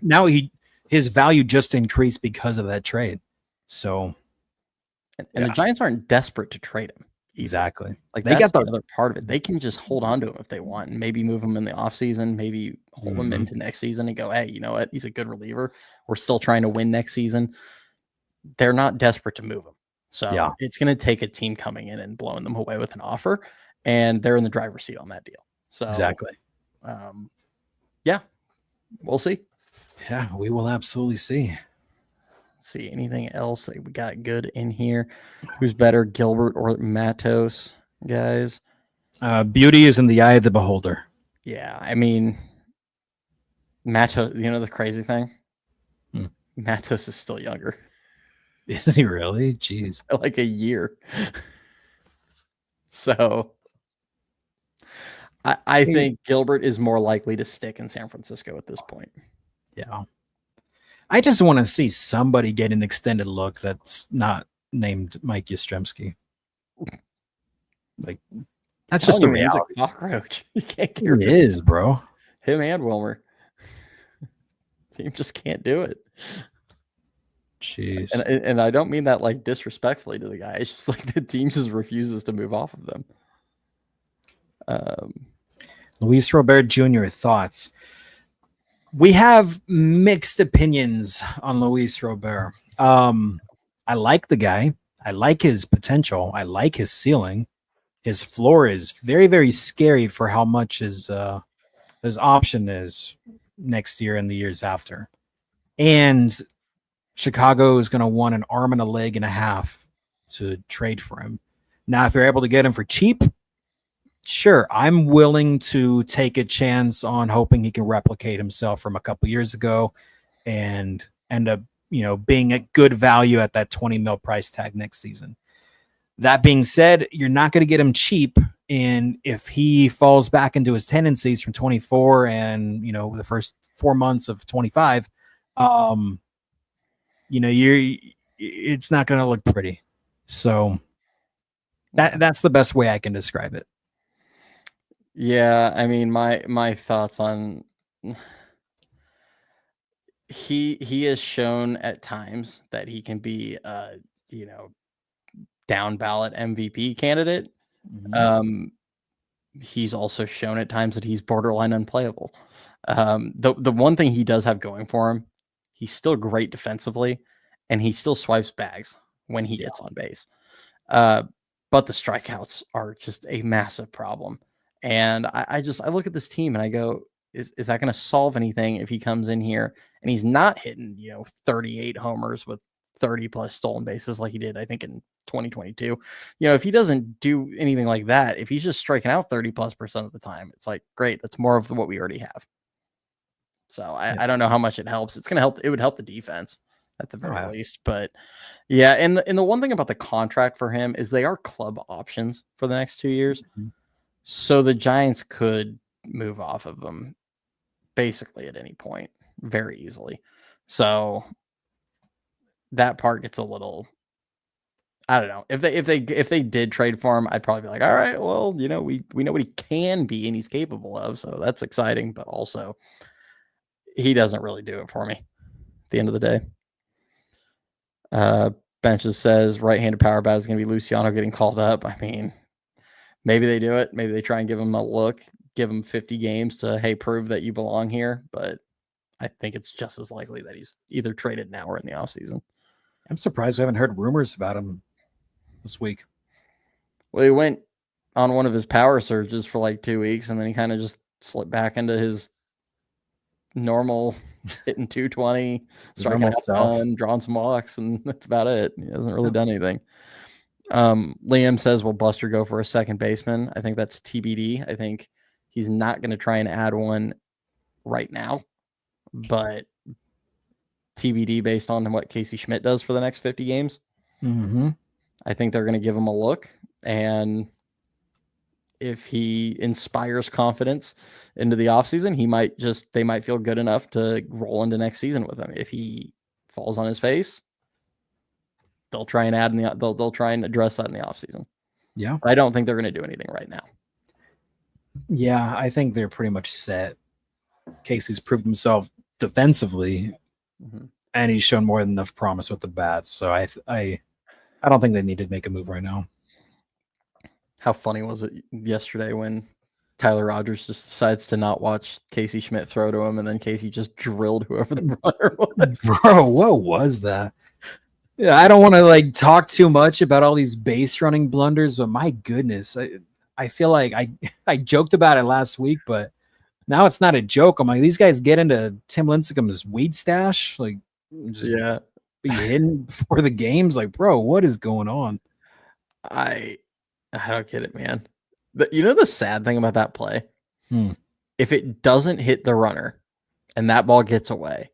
S2: now his value just increased because of that trade. So,
S1: and the Giants aren't desperate to trade him.
S2: Exactly.
S1: Like they got the other part of it. They can just hold on to him if they want and maybe move him in the offseason, maybe hold him into next season and go, hey, you know what? He's a good reliever. We're still trying to win next season. They're not desperate to move him. So it's going to take a team coming in and blowing them away with an offer. And they're in the driver's seat on that deal. So
S2: exactly.
S1: We'll see.
S2: Yeah, we will absolutely see.
S1: See anything else that we got good in here? Who's better, Gilbert or Matos, guys?
S2: Beauty is in the eye of the beholder.
S1: Yeah, I mean, Matos. The crazy thing, Matos is still younger.
S2: Is he really? Jeez,
S1: like a year. So, I think Gilbert is more likely to stick in San Francisco at this point.
S2: Yeah. I just want to see somebody get an extended look that's not named Mike Yastrzemski. Like, that's just the reality.
S1: He's a cockroach. You can't get
S2: rid of him. Bro.
S1: Him and Wilmer. Team just can't do it.
S2: Jeez.
S1: And I don't mean that like disrespectfully to the guy. It's just like the team just refuses to move off of them.
S2: Luis Robert Jr., thoughts? We have mixed opinions on Luis Robert. I like the guy. I like his potential. I like his ceiling. his floor is very, very scary for how much his option is next year and the years after. And Chicago is going to want an arm and a leg and a half to trade for him. Now, if you're able to get him for cheap, sure, I'm willing to take a chance on hoping he can replicate himself from a couple years ago and end up, being a good value at that 20 mil price tag next season. That being said, you're not going to get him cheap. And if he falls back into his tendencies from 24 and, the first 4 months of 25, it's not going to look pretty. So that's the best way I can describe it.
S1: Yeah, I mean, my thoughts on he has shown at times that he can be down ballot MVP candidate.
S2: Mm-hmm.
S1: He's also shown at times that he's borderline unplayable. The one thing he does have going for him, he's still great defensively, and he still swipes bags when he gets on base. But the strikeouts are just a massive problem. And I look at this team and I go, is that going to solve anything if he comes in here and he's not hitting, 38 homers with 30 plus stolen bases like he did, I think, in 2022. If he doesn't do anything like that, if he's just striking out 30+% of the time, it's like, great, that's more of what we already have. So I don't know how much it helps. It's going to help. It would help the defense at the very least. But yeah, and the one thing about the contract for him is they are club options for the next 2 years. Mm-hmm. So the Giants could move off of them basically at any point very easily. So that part gets a little, I don't know. If they did trade for him, I'd probably be like, all right, well, we know what he can be and he's capable of. So that's exciting. But also, he doesn't really do it for me at the end of the day. Benches says right-handed power bat is going to be Luciano getting called up. I mean, maybe they do it. Maybe they try and give him a look, give him 50 games to, hey, prove that you belong here. But I think it's just as likely that he's either traded now or in the offseason.
S2: I'm surprised we haven't heard rumors about him this week.
S1: Well, he went on one of his power surges for like 2 weeks, and then he kind of just slipped back into his normal hitting 220, striking out ton, drawing some walks, and that's about it. He hasn't really done anything. Liam says, will Buster go for a second baseman? I think that's TBD. I think he's not going to try and add one right now, but TBD based on what Casey Schmidt does for the next 50 games.
S2: Mm-hmm.
S1: I think they're going to give him a look, and if he inspires confidence into the offseason, they might feel good enough to roll into next season with him. If he falls on his face, they'll try and they'll try and address that in the offseason.
S2: Yeah.
S1: But I don't think they're going to do anything right now.
S2: Yeah, I think they're pretty much set. Casey's proved himself defensively, and he's shown more than enough promise with the bats. So I don't think they need to make a move right now.
S1: How funny was it yesterday when Tyler Rogers just decides to not watch Casey Schmidt throw to him, and then Casey just drilled whoever the runner was?
S2: Bro, what was that? Yeah, I don't want to talk too much about all these base running blunders, but my goodness, I feel like I joked about it last week, but now it's not a joke. I'm like, these guys get into Tim Lincecum's weed stash, be hidden before the games. Like, bro, what is going on?
S1: I don't get it, man. But the sad thing about that play, if it doesn't hit the runner and that ball gets away,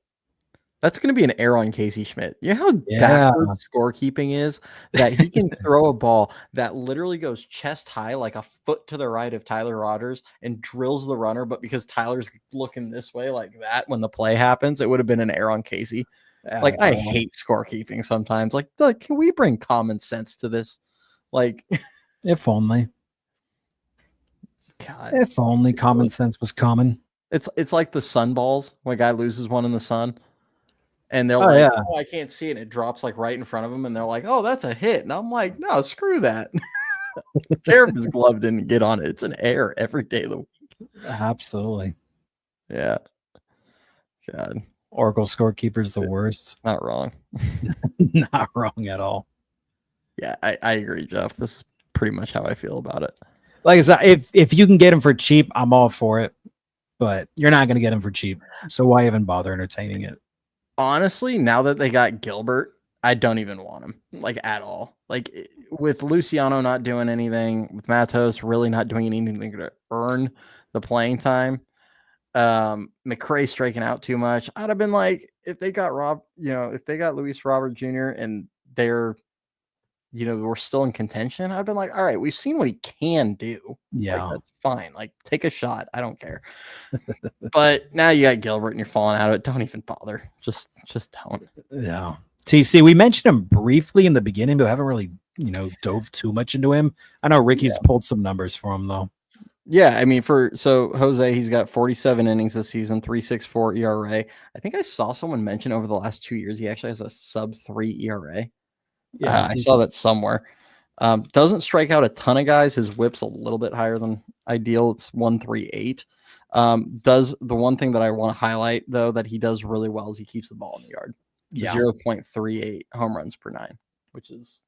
S1: that's going to be an error on Casey Schmidt. You know how backwards scorekeeping is? That he can throw a ball that literally goes chest high, like a foot to the right of Tyler Rogers, and drills the runner. But because Tyler's looking this way like that when the play happens, it would have been an error on Casey. I hate scorekeeping sometimes. Like, can we bring common sense to this?
S2: If only.
S1: God.
S2: If only common sense was common.
S1: It's like the sun balls when a guy loses one in the sun. And they're oh, I can't see it. And it drops right in front of them. And they're like, oh, that's a hit. And I'm like, no, screw that. Care if his glove didn't get on it. It's an error every day of the week.
S2: Absolutely.
S1: Yeah. God.
S2: Oracle scorekeeper's the worst.
S1: Not wrong.
S2: Not wrong at all.
S1: Yeah, I agree, Jeff. This is pretty much how I feel about it.
S2: Like I said, if you can get him for cheap, I'm all for it. But you're not going to get him for cheap. So why even bother entertaining it?
S1: Honestly, now that they got Gilbert, I don't even want him like at all. Like with Luciano not doing anything, with Matos really not doing anything to earn the playing time. McRae striking out too much. I'd have been like, if they got if they got Luis Robert Jr. and they're, we're still in contention, I'd been like, all right, we've seen what he can do.
S2: Yeah.
S1: Like, that's fine. Like, take a shot. I don't care. But now you got Gilbert and you're falling out of it. Don't even bother. Just don't.
S2: Yeah. TC, we mentioned him briefly in the beginning, but haven't really, dove too much into him. I know Ricky's pulled some numbers for him though.
S1: Yeah, I mean, so Jose, he's got 47 innings this season, 3.64 ERA. I think I saw someone mention over the last 2 years he actually has a sub-3 ERA. Yeah, I saw that somewhere. Doesn't strike out a ton of guys. His whip's a little bit higher than ideal. It's 1.38. Does the one thing that I want to highlight though that he does really well is he keeps the ball in the yard. 0.38 home runs per 9, which is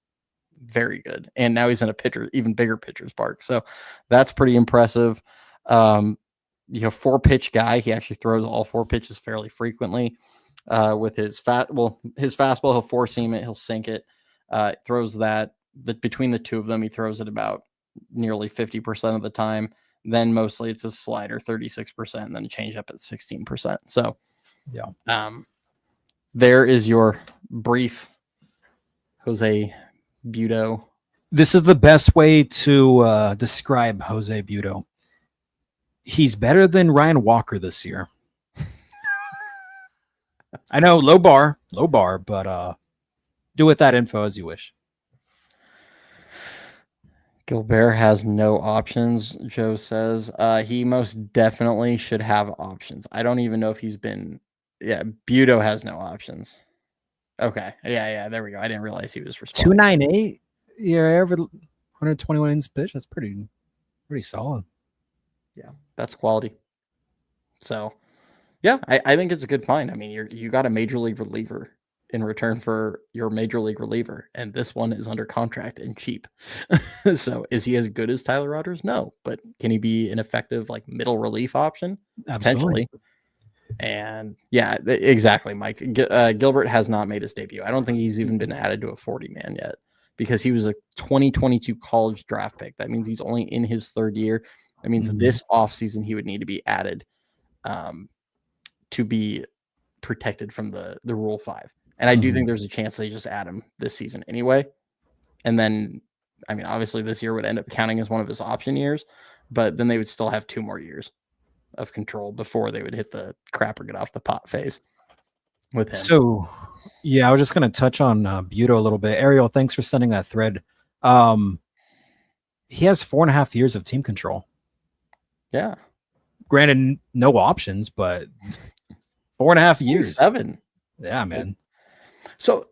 S1: very good. And now he's in even bigger pitcher's park. So that's pretty impressive. 4-pitch guy. He actually throws all 4 pitches fairly frequently. With his fastball, he'll 4-seam it, he'll sink it. Throws that. Between the two of them, he throws it about nearly 50% of the time. Then mostly it's a slider, 36%, and then a changeup at 16%. So there is your brief Jose Butto.
S2: This is the best way to describe Jose Butto. He's better than Ryan Walker this year. I know, low bar, but do with that info as you wish.
S1: Gilbert has no options, Joe says. He most definitely should have options. I don't even know if he's been... Yeah, Butto has no options. Okay. Yeah, there we go. I didn't realize he was responding.
S2: 298? Yeah, every 121 innings pitch. That's pretty solid.
S1: Yeah, that's quality. So, yeah, I think it's a good find. I mean, you got a major league reliever in return for your major league reliever, and this one is under contract and cheap. So, is he as good as Tyler Rogers? No, but can he be an effective like middle relief option?
S2: Absolutely.
S1: Potentially. And yeah, exactly, Mike. Gilbert has not made his debut. I don't think he's even been added to a 40-man yet because he was a 2022 college draft pick. That means he's only in his 3rd year. That means this offseason he would need to be added to be protected from the Rule 5. And I do think there's a chance they just add him this season anyway. And then, I mean, obviously this year would end up counting as one of his option years, but then they would still have 2 more years of control before they would hit the crap or get off the pot phase with him.
S2: So, yeah, I was just going to touch on Butto a little bit. Ariel, thanks for sending that thread. He has 4.5 years of team control.
S1: Yeah.
S2: Granted, no options, but 4.5 years.
S1: 7.
S2: Yeah, man.
S1: So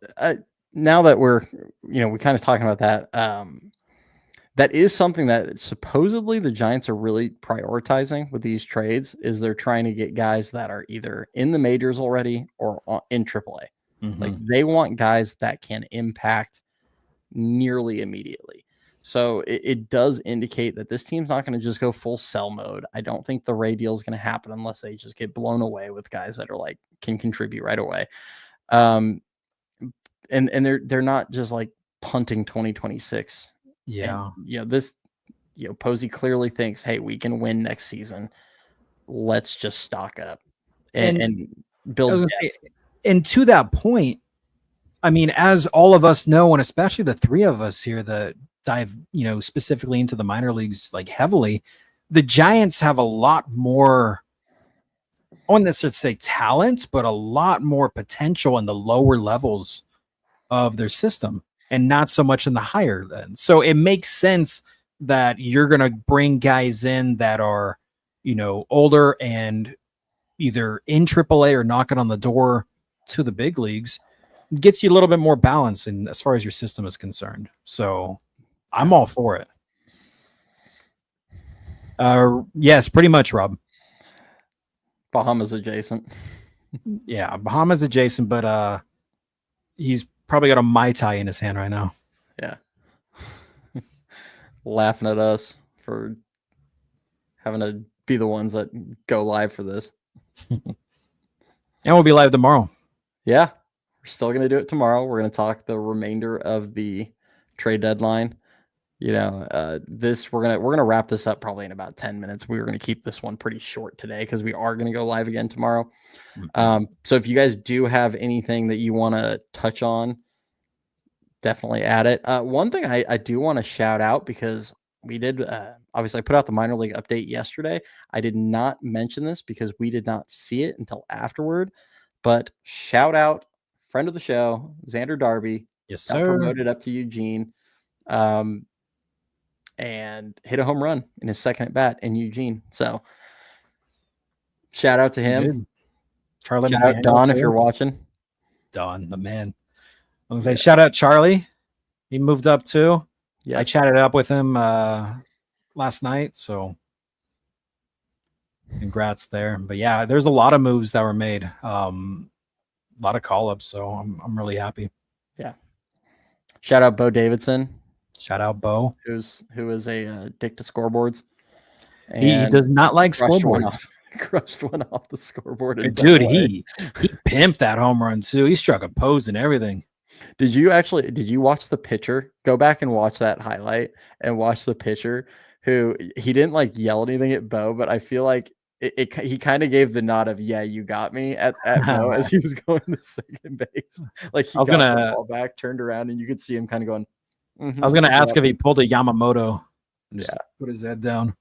S1: now that we're kind of talking about that, that is something that supposedly the Giants are really prioritizing with these trades is they're trying to get guys that are either in the majors already or in AAA. Like they want guys that can impact nearly immediately. So it does indicate that this team's not going to just go full sell mode. I don't think the Ray deal is going to happen unless they just get blown away with guys that are like can contribute right away. And they're not just like punting 2026.
S2: Yeah.
S1: And, Posey clearly thinks, hey, we can win next season. Let's just stock up and build.
S2: And to that point, I mean, as all of us know, and especially the 3 of us here that dive, specifically into the minor leagues like heavily, the Giants have a lot more, I wouldn't necessarily say talent, but a lot more potential in the lower levels of their system and not so much in the higher end. So it makes sense that you're going to bring guys in that are, older and either in AAA or knocking on the door to the big leagues. It gets you a little bit more balance in as far as your system is concerned. So I'm all for it. Yes, pretty much, Rob.
S1: Bahamas adjacent.
S2: Yeah, Bahamas adjacent, but he's probably got a Mai Tai in his hand right now.
S1: Yeah. laughing at us for having to be the ones that go live for this.
S2: And we'll be live tomorrow.
S1: Yeah, we're still going to do it tomorrow. We're going to talk the remainder of the trade deadline. You know, this we're gonna wrap this up probably in about 10 minutes. We were gonna keep this one pretty short today because we are gonna go live again tomorrow. So if you guys do have anything that you want to touch on, definitely add it. One thing I do want to shout out, because we did obviously I put out the minor league update yesterday. I did not mention this because we did not see it until afterward. But shout out friend of the show, Xander Darby.
S2: Yes,
S1: Got
S2: sir.
S1: promoted up to Eugene. And hit a home run in his second at bat in Eugene. So shout out to him.
S2: Charlie
S1: shout out Don if you're watching.
S2: Don, the man. I was gonna say shout out Charlie. He moved up too.
S1: Yes.
S2: I chatted up with him last night, so congrats there. But yeah, there's a lot of moves that were made. A lot of call-ups, so I'm really happy.
S1: Yeah. Shout out Bo Davidson.
S2: Shout out Bo,
S1: who is a dick to scoreboards.
S2: And he does not like scoreboards.
S1: Crushed one off the scoreboard.
S2: Dude, he pimped that home run too. He struck a pose and everything.
S1: Did you watch the pitcher? Go back and watch that highlight and watch the pitcher who he didn't like yell anything at Bo, but I feel like he kind of gave the nod of, yeah, you got me at Bo as he was going to second base. Like he got the ball back, turned around, and you could see him kind of going,
S2: I was gonna ask if he pulled a Yamamoto and just put his head down.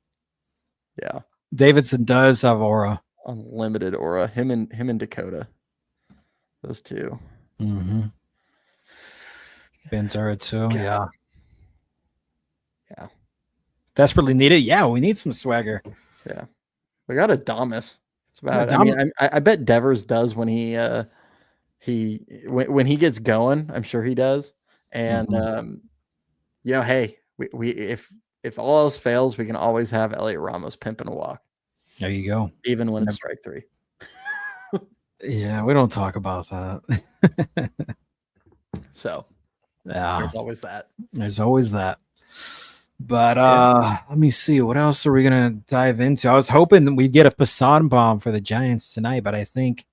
S1: Yeah.
S2: Davidson does have aura.
S1: Unlimited aura. Him and Dakota. Those two.
S2: Mm-hmm. Ventura too.
S1: God. Yeah.
S2: Desperately needed. Yeah, we need some swagger.
S1: Yeah. We got Adames. It's about I bet Devers does when when he gets going. I'm sure he does. And you know, hey, we if all else fails, we can always have Elliot Ramos pimping a walk.
S2: There you go.
S1: Even when it's strike three.
S2: Yeah, we don't talk about that.
S1: So
S2: yeah,
S1: there's always that.
S2: There's always that. But let me see. What else are we gonna dive into? I was hoping that we'd get a Passan bomb for the Giants tonight, but I think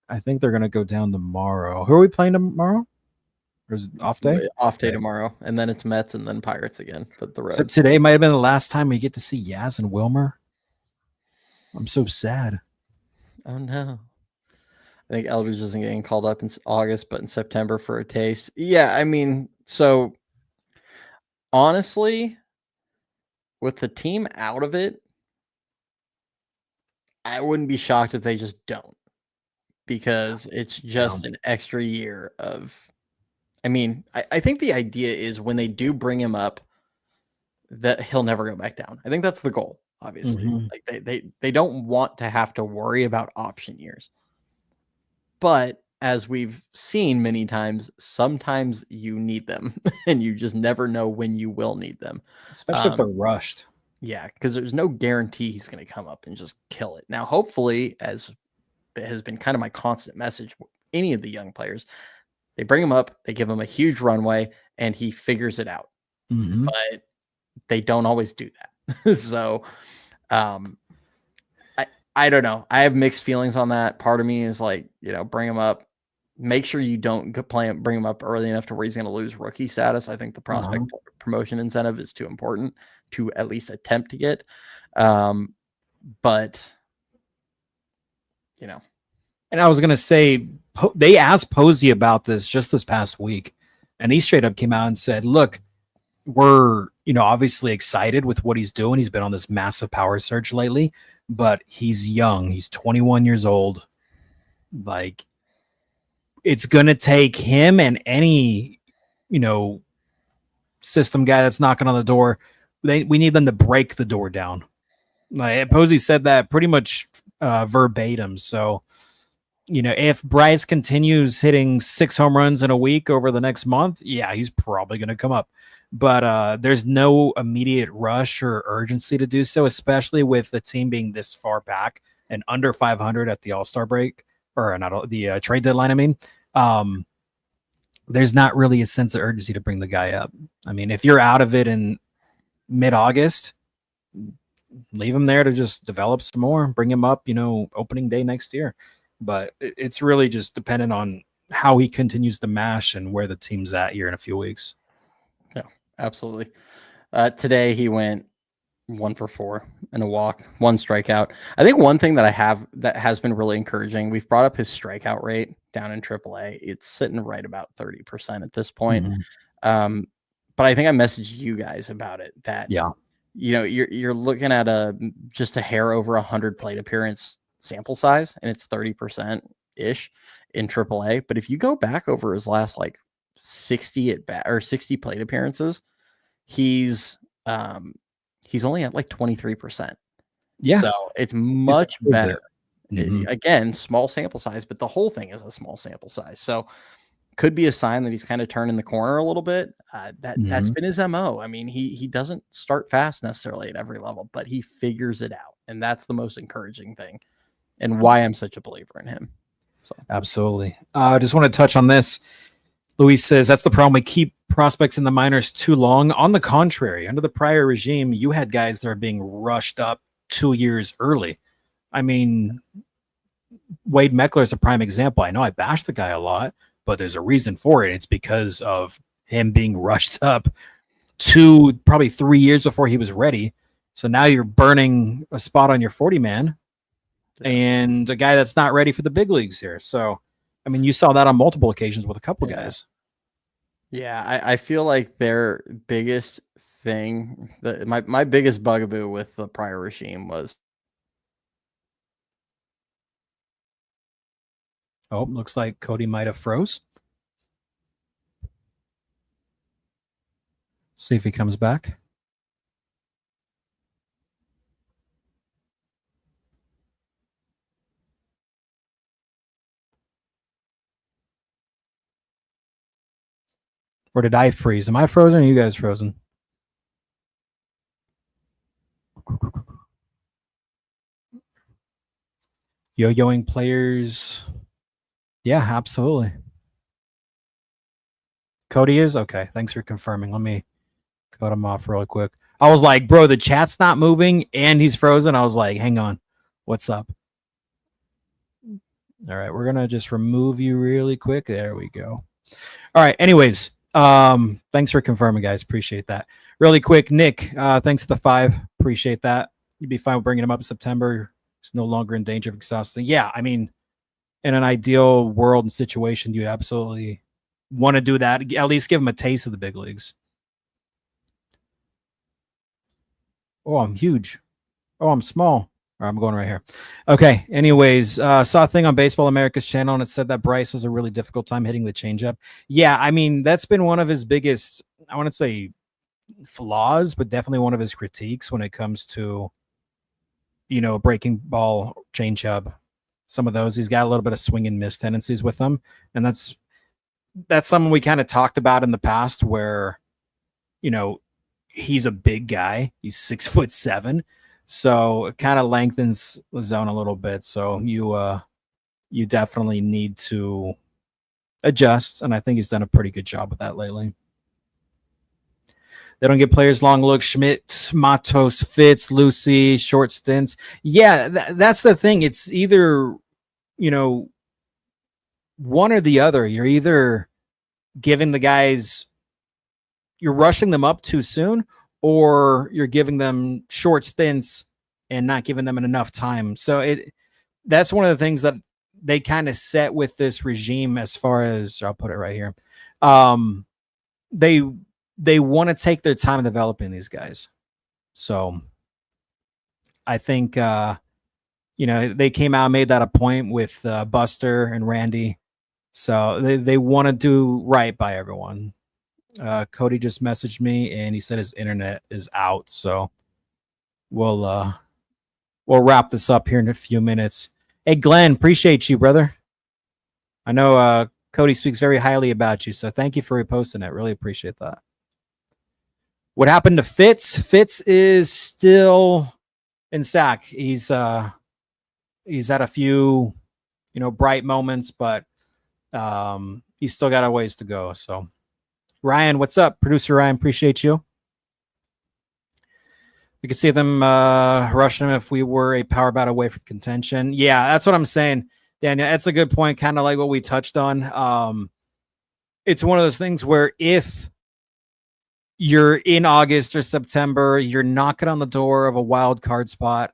S2: they're gonna go down tomorrow. Who are we playing tomorrow? Or is it off day?
S1: Off day tomorrow, and then it's Mets and then Pirates again. But the Reds.
S2: So today might have been the last time we get to see Yaz and Wilmer. I'm so sad.
S1: Oh no. I think Eldridge isn't getting called up in August, but in September for a taste. Yeah, I mean, so honestly, with the team out of it, I wouldn't be shocked if they just don't, because it's just an extra year of. I mean, I think the idea is when they do bring him up, that he'll never go back down. I think that's the goal, obviously. Like they don't want to have to worry about option years. But as we've seen many times, sometimes you need them and you just never know when you will need them.
S2: Especially if they're rushed.
S1: Yeah, because there's no guarantee he's going to come up and just kill it. Now, hopefully, as it has been kind of my constant message, any of the young players, they bring him up, they give him a huge runway, and he figures it out. But they don't always do that. So I don't know. I have mixed feelings on that. Part of me is like, you know, bring him up. Make sure you don't bring him up early enough to where he's going to lose rookie status. I think the prospect promotion incentive is too important to at least attempt to get. But, you know.
S2: And I was going to say, they asked Posey about this just this past week, and he straight up came out and said, look, we're, you know, obviously excited with what he's doing. He's been on this massive power surge lately, but he's young. He's 21 years old. Like, it's going to take him and any, you know, system guy that's knocking on the door. We need them to break the door down. Like, Posey said that pretty much verbatim. So, you know, if Bryce continues hitting 6 home runs in a week over the next month, yeah, he's probably going to come up. But there's no immediate rush or urgency to do so, especially with the team being this far back and under 500 at the All-Star break, or not the trade deadline. I mean, there's not really a sense of urgency to bring the guy up. I mean, if you're out of it in mid-August, leave him there to just develop some more, bring him up, opening day next year. But it's really just dependent on how he continues to mash and where the team's at here in a few weeks.
S1: Yeah, absolutely. Today he went 1 for 4 in a walk, 1 strikeout. I think one thing that has been really encouraging, we've brought up his strikeout rate down in AAA. It's sitting right about 30% at this point.
S2: Mm-hmm.
S1: But I think I messaged you guys about it that,
S2: yeah,
S1: you're looking at just a hair over 100 plate appearance sample size, and it's 30% ish in AAA. But if you go back over his last like 60 plate appearances, he's only at like 23%.
S2: Yeah.
S1: So it's much better.
S2: Mm-hmm.
S1: Again, small sample size, but the whole thing is a small sample size. So could be a sign that he's kind of turning the corner a little bit. That's been his MO. I mean, he doesn't start fast necessarily at every level, but he figures it out. And that's the most encouraging thing and why I'm such a believer in him. So
S2: absolutely. I just want to touch on this. Luis says that's the problem. We keep prospects in the minors too long. On the contrary, under the prior regime, you had guys that are being rushed up 2 years early. I mean, Wade Meckler is a prime example. I know I bash the guy a lot, but there's a reason for it. It's because of him being rushed up probably 3 years before he was ready. So now you're burning a spot on your 40-man and a guy that's not ready for the big leagues here. So, I mean, you saw that on multiple occasions with a couple guys.
S1: Yeah, I feel like their biggest thing, my biggest bugaboo with the prior regime was.
S2: Oh, looks like Cody might have froze. See if he comes back. Or did I freeze? Am I frozen or are you guys frozen? Yo-yoing players. Yeah, absolutely. Cody is? Okay, thanks for confirming. Let me cut him off real quick. I was like, bro, the chat's not moving and he's frozen. I was like, hang on. What's up? All right, we're going to just remove you really quick. There we go. All right, anyways, thanks for confirming, guys. Appreciate that. Really quick, Nick, thanks for the 5. Appreciate that. You'd be fine with bringing him up in September. He's no longer in danger of exhausting. Yeah, I mean, in an ideal world and situation, you absolutely want to do that. At least give him a taste of the big leagues. Oh, I'm huge. Oh, I'm small. Or I'm going right here. Okay. Anyways, saw a thing on Baseball America's channel and it said that Bryce has a really difficult time hitting the changeup. Yeah, I mean, that's been one of his biggest, I wouldn't say flaws, but definitely one of his critiques when it comes to, breaking ball, changeup. Some of those, he's got a little bit of swing and miss tendencies with them. And that's something we kind of talked about in the past where, he's a big guy. He's 6'7". So it kind of lengthens the zone a little bit. So you definitely need to adjust. And I think he's done a pretty good job with that lately. They don't give players long looks. Schmidt, Matos, Fitz, Lucy, short stints. Yeah, that's the thing. It's either, one or the other. You're either giving the guys, you're rushing them up too soon, or you're giving them short stints and not giving them enough time. So that's one of the things that they kind of set with this regime as far as, I'll put it right here. They want to take their time developing these guys. So I think, they came out and made that a point with Buster and Randy. So they want to do right by everyone. Cody just messaged me and he said his internet is out. So we'll wrap this up here in a few minutes. Hey, Glenn, appreciate you, brother. I know Cody speaks very highly about you. So thank you for reposting it. Really appreciate that. What happened to Fitz? Fitz is still in sack. He's had a few, bright moments, but he's still got a ways to go. So Ryan, what's up? Producer Ryan, appreciate you. We could see them rushing him if we were a power bat away from contention. Yeah, that's what I'm saying, Daniel. That's a good point, kind of like what we touched on. It's one of those things where if you're in August or September, you're knocking on the door of a wild card spot,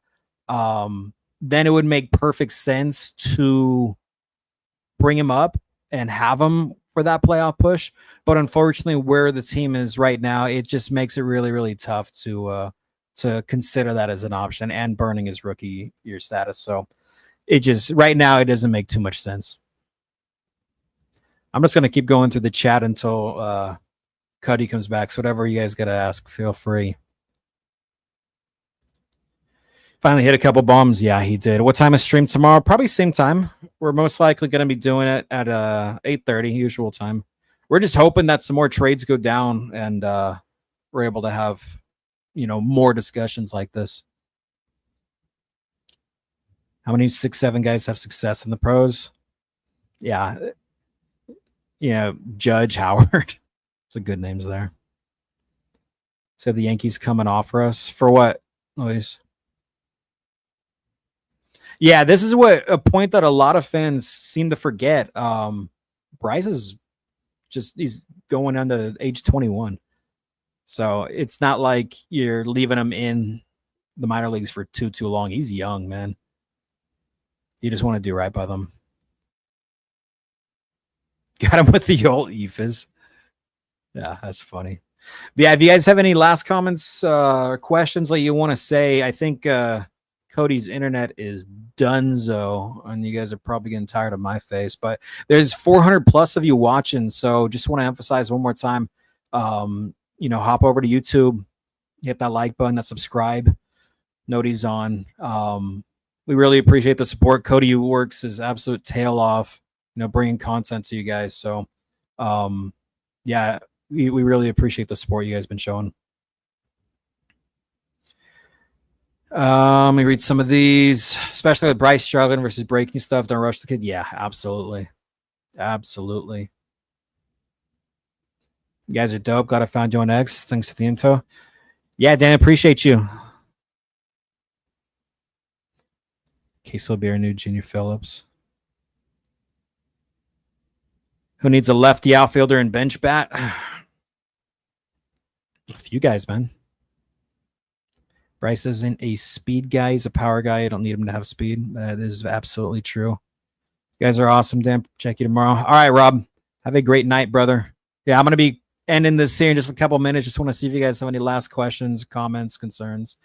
S2: then it would make perfect sense to bring him up and have him for that playoff push. But unfortunately, where the team is right now, it just makes it really, really tough to consider that as an option and burning his rookie year status. So it just right now, it doesn't make too much sense. I'm just going to keep going through the chat until Cuddy comes back. So whatever you guys got to ask, feel free. Finally hit a couple bombs. Yeah, he did. What time is stream tomorrow? Probably same time. We're most likely going to be doing it at 8:30 usual time. We're just hoping that some more trades go down and we're able to have, more discussions like this. How many 6-7 guys have success in the pros? Yeah. Judge, Howard. Some good names there. So the Yankees come and offer us for what, Luis? Yeah, this is a point that a lot of fans seem to forget. Bryce is he's going on to age 21. So it's not like you're leaving him in the minor leagues for too long. He's young, man. You just want to do right by them. Got him with the old ephas. Yeah, that's funny. But yeah, if you guys have any last comments or questions that you want to say, I think Cody's internet is donezo, and you guys are probably getting tired of my face, but there's 400 plus of you watching. So just want to emphasize one more time, hop over to YouTube, hit that like button, that subscribe, notice on. We really appreciate the support. Cody works his absolute tail off, bringing content to you guys. So, we really appreciate the support you guys been showing. Let me read some of these, especially with Bryce struggling versus breaking stuff. Don't rush the kid. Yeah, absolutely. Absolutely. You guys are dope. Glad I found you on X. Thanks for the info. Yeah, Dan, appreciate you. Case will be our new Junior Phillips. Who needs a lefty outfielder and bench bat? A few guys, man. Bryce isn't a speed guy. He's a power guy. I don't need him to have speed. That is absolutely true. You guys are awesome, Dan. Check you tomorrow. All right, Rob. Have a great night, brother. Yeah, I'm going to be ending this here in just a couple minutes. Just want to see if you guys have any last questions, comments, concerns.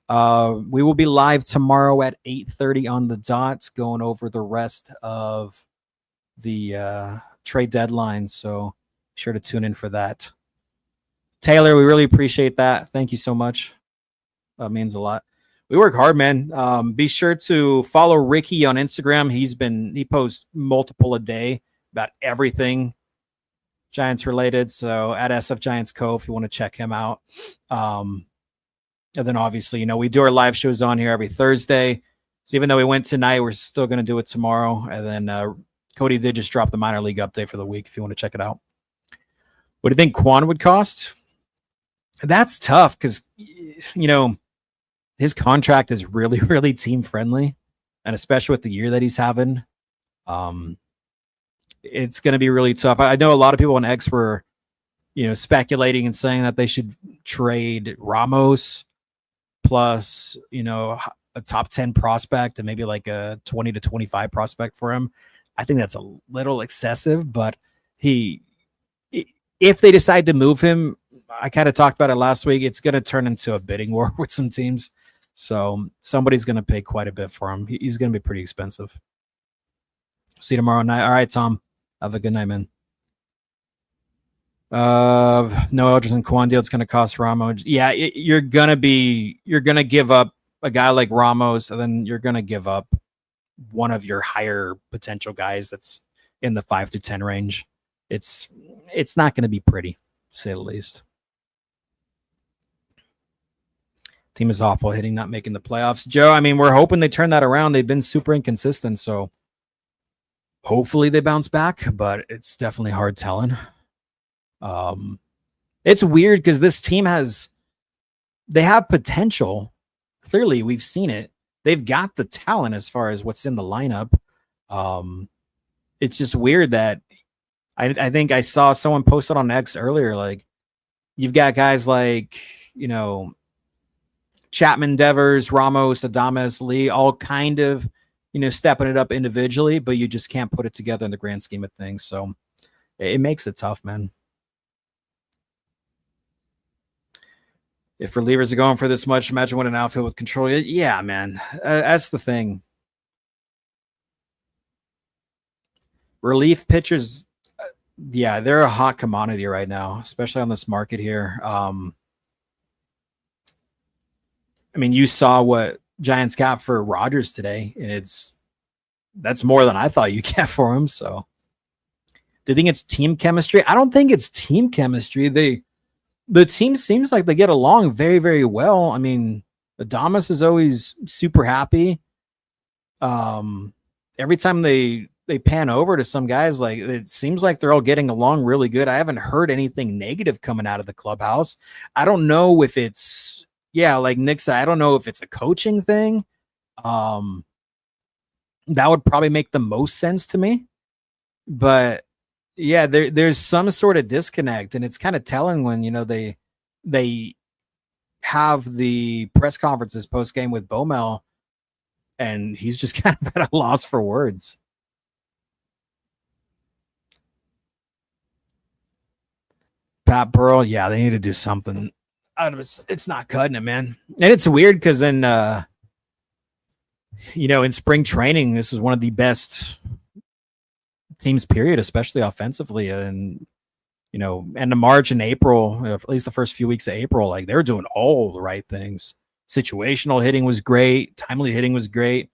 S2: We will be live tomorrow at 8:30 on the dot, going over the rest of the trade deadline. So be sure to tune in for that. Taylor, we really appreciate that. Thank you so much. That means a lot. We work hard, man. Be sure to follow Ricky on Instagram. He posts multiple a day about everything Giants related. So at sfgiantscove, if you want to check him out. And then obviously, we do our live shows on here every Thursday. So even though we went tonight, we're still going to do it tomorrow. And then Cody did just drop the minor league update for the week if you want to check it out. What do you think Quan would cost? That's tough because, his contract is really, really team friendly. And especially with the year that he's having, it's going to be really tough. I know a lot of people on X were, speculating and saying that they should trade Ramos plus, a top 10 prospect and maybe like a 20 to 25 prospect for him. I think that's a little excessive, but if they decide to move him, I kind of talked about it last week. It's going to turn into a bidding war with some teams. So somebody's going to pay quite a bit for him. He's going to be pretty expensive. See you tomorrow night. All right, Tom. Have a good night, man. No Eldridge and Quan deal. It's going to cost Ramos. Yeah, you're going to give up a guy like Ramos, and then you're going to give up one of your higher potential guys that's in the 5 to 10 range. It's not going to be pretty, to say the least. Team is awful hitting, not making the playoffs. Joe, we're hoping they turn that around. They've been super inconsistent, so hopefully they bounce back, but it's definitely hard telling. It's weird because this team has they have potential. Clearly, we've seen it. They've got the talent as far as what's in the lineup. It's just weird that I think I saw someone posted on X earlier, like, you've got guys like, Chapman, Devers, Ramos, Adames, Lee, all kind of, stepping it up individually, but you just can't put it together in the grand scheme of things. So it makes it tough, man. If relievers are going for this much, imagine what an outfield with control. Yeah, man. That's the thing. Relief pitchers, yeah, they're a hot commodity right now, especially on this market here. You saw what Giants got for Rodgers today, and that's more than I thought you get for him. So, do you think it's team chemistry? I don't think it's team chemistry. The team seems like they get along very, very well. Adames is always super happy. Every time they pan over to some guys, like, it seems like they're all getting along really good. I haven't heard anything negative coming out of the clubhouse. I don't know if it's, like Nick said, I don't know if it's a coaching thing. That would probably make the most sense to me. But yeah, there's some sort of disconnect, and it's kind of telling when, they have the press conferences post game with Bomel, and he's just kind of at a loss for words. Pat Burrell, yeah, they need to do something. It's not cutting it, man. And it's weird because then, in spring training, this is one of the best teams, period, especially offensively. And, end of March and April, at least the first few weeks of April, like, they were doing all the right things. Situational hitting was great. Timely hitting was great.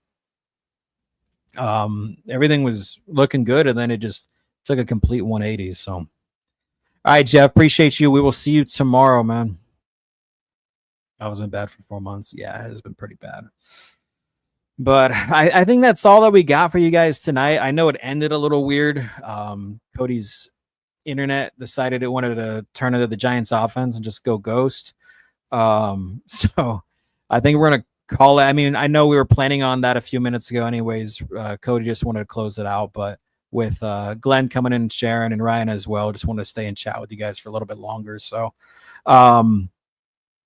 S2: Everything was looking good, and then it just took a complete 180. So, all right, Jeff, appreciate you. We will see you tomorrow, man. I was been bad for 4 months. Yeah, it has been pretty bad. But I think that's all that we got for you guys tonight. I know it ended a little weird. Cody's internet decided it wanted to turn into the Giants offense and just go ghost. So I think we're going to call it. I know we were planning on that a few minutes ago anyways. Cody just wanted to close it out. But with Glenn coming in, Sharon and Ryan as well, just wanted to stay and chat with you guys for a little bit longer. So,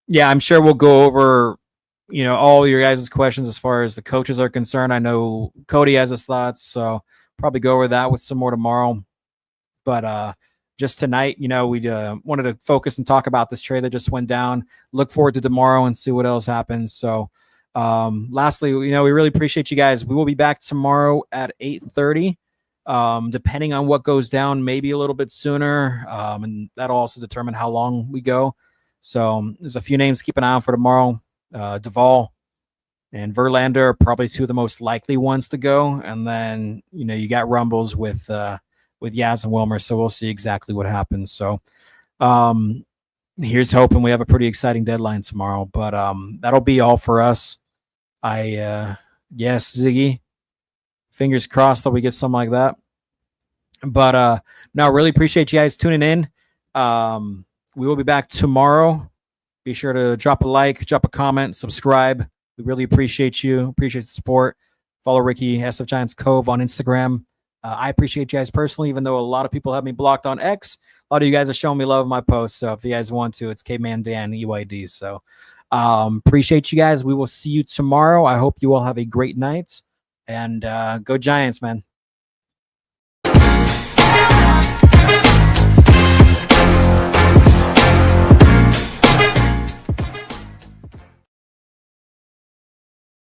S2: yeah, I'm sure we'll go over, all your guys' questions as far as the coaches are concerned. I know Cody has his thoughts, so probably go over that with some more tomorrow. But just tonight, we wanted to focus and talk about this trade that just went down. Look forward to tomorrow and see what else happens. So, lastly, we really appreciate you guys. We will be back tomorrow at 8:30. Depending on what goes down, maybe a little bit sooner. And that'll also determine how long we go. So there's a few names to keep an eye on for tomorrow. Duvall and Verlander are probably two of the most likely ones to go. And then, you got rumbles with Yaz and Wilmer. So we'll see exactly what happens. So here's hoping we have a pretty exciting deadline tomorrow. But that'll be all for us. Yes, Ziggy. Fingers crossed that we get something like that. But no, really appreciate you guys tuning in. We will be back tomorrow. Be sure to drop a like, drop a comment, subscribe. We really appreciate you. Appreciate the support. Follow Ricky, sfgiantscove on Instagram. I appreciate you guys personally, even though a lot of people have me blocked on X. A lot of you guys are showing me love in my posts. So if you guys want to, it's Caveman Dan, EYD. So appreciate you guys. We will see you tomorrow. I hope you all have a great night. And go Giants, man.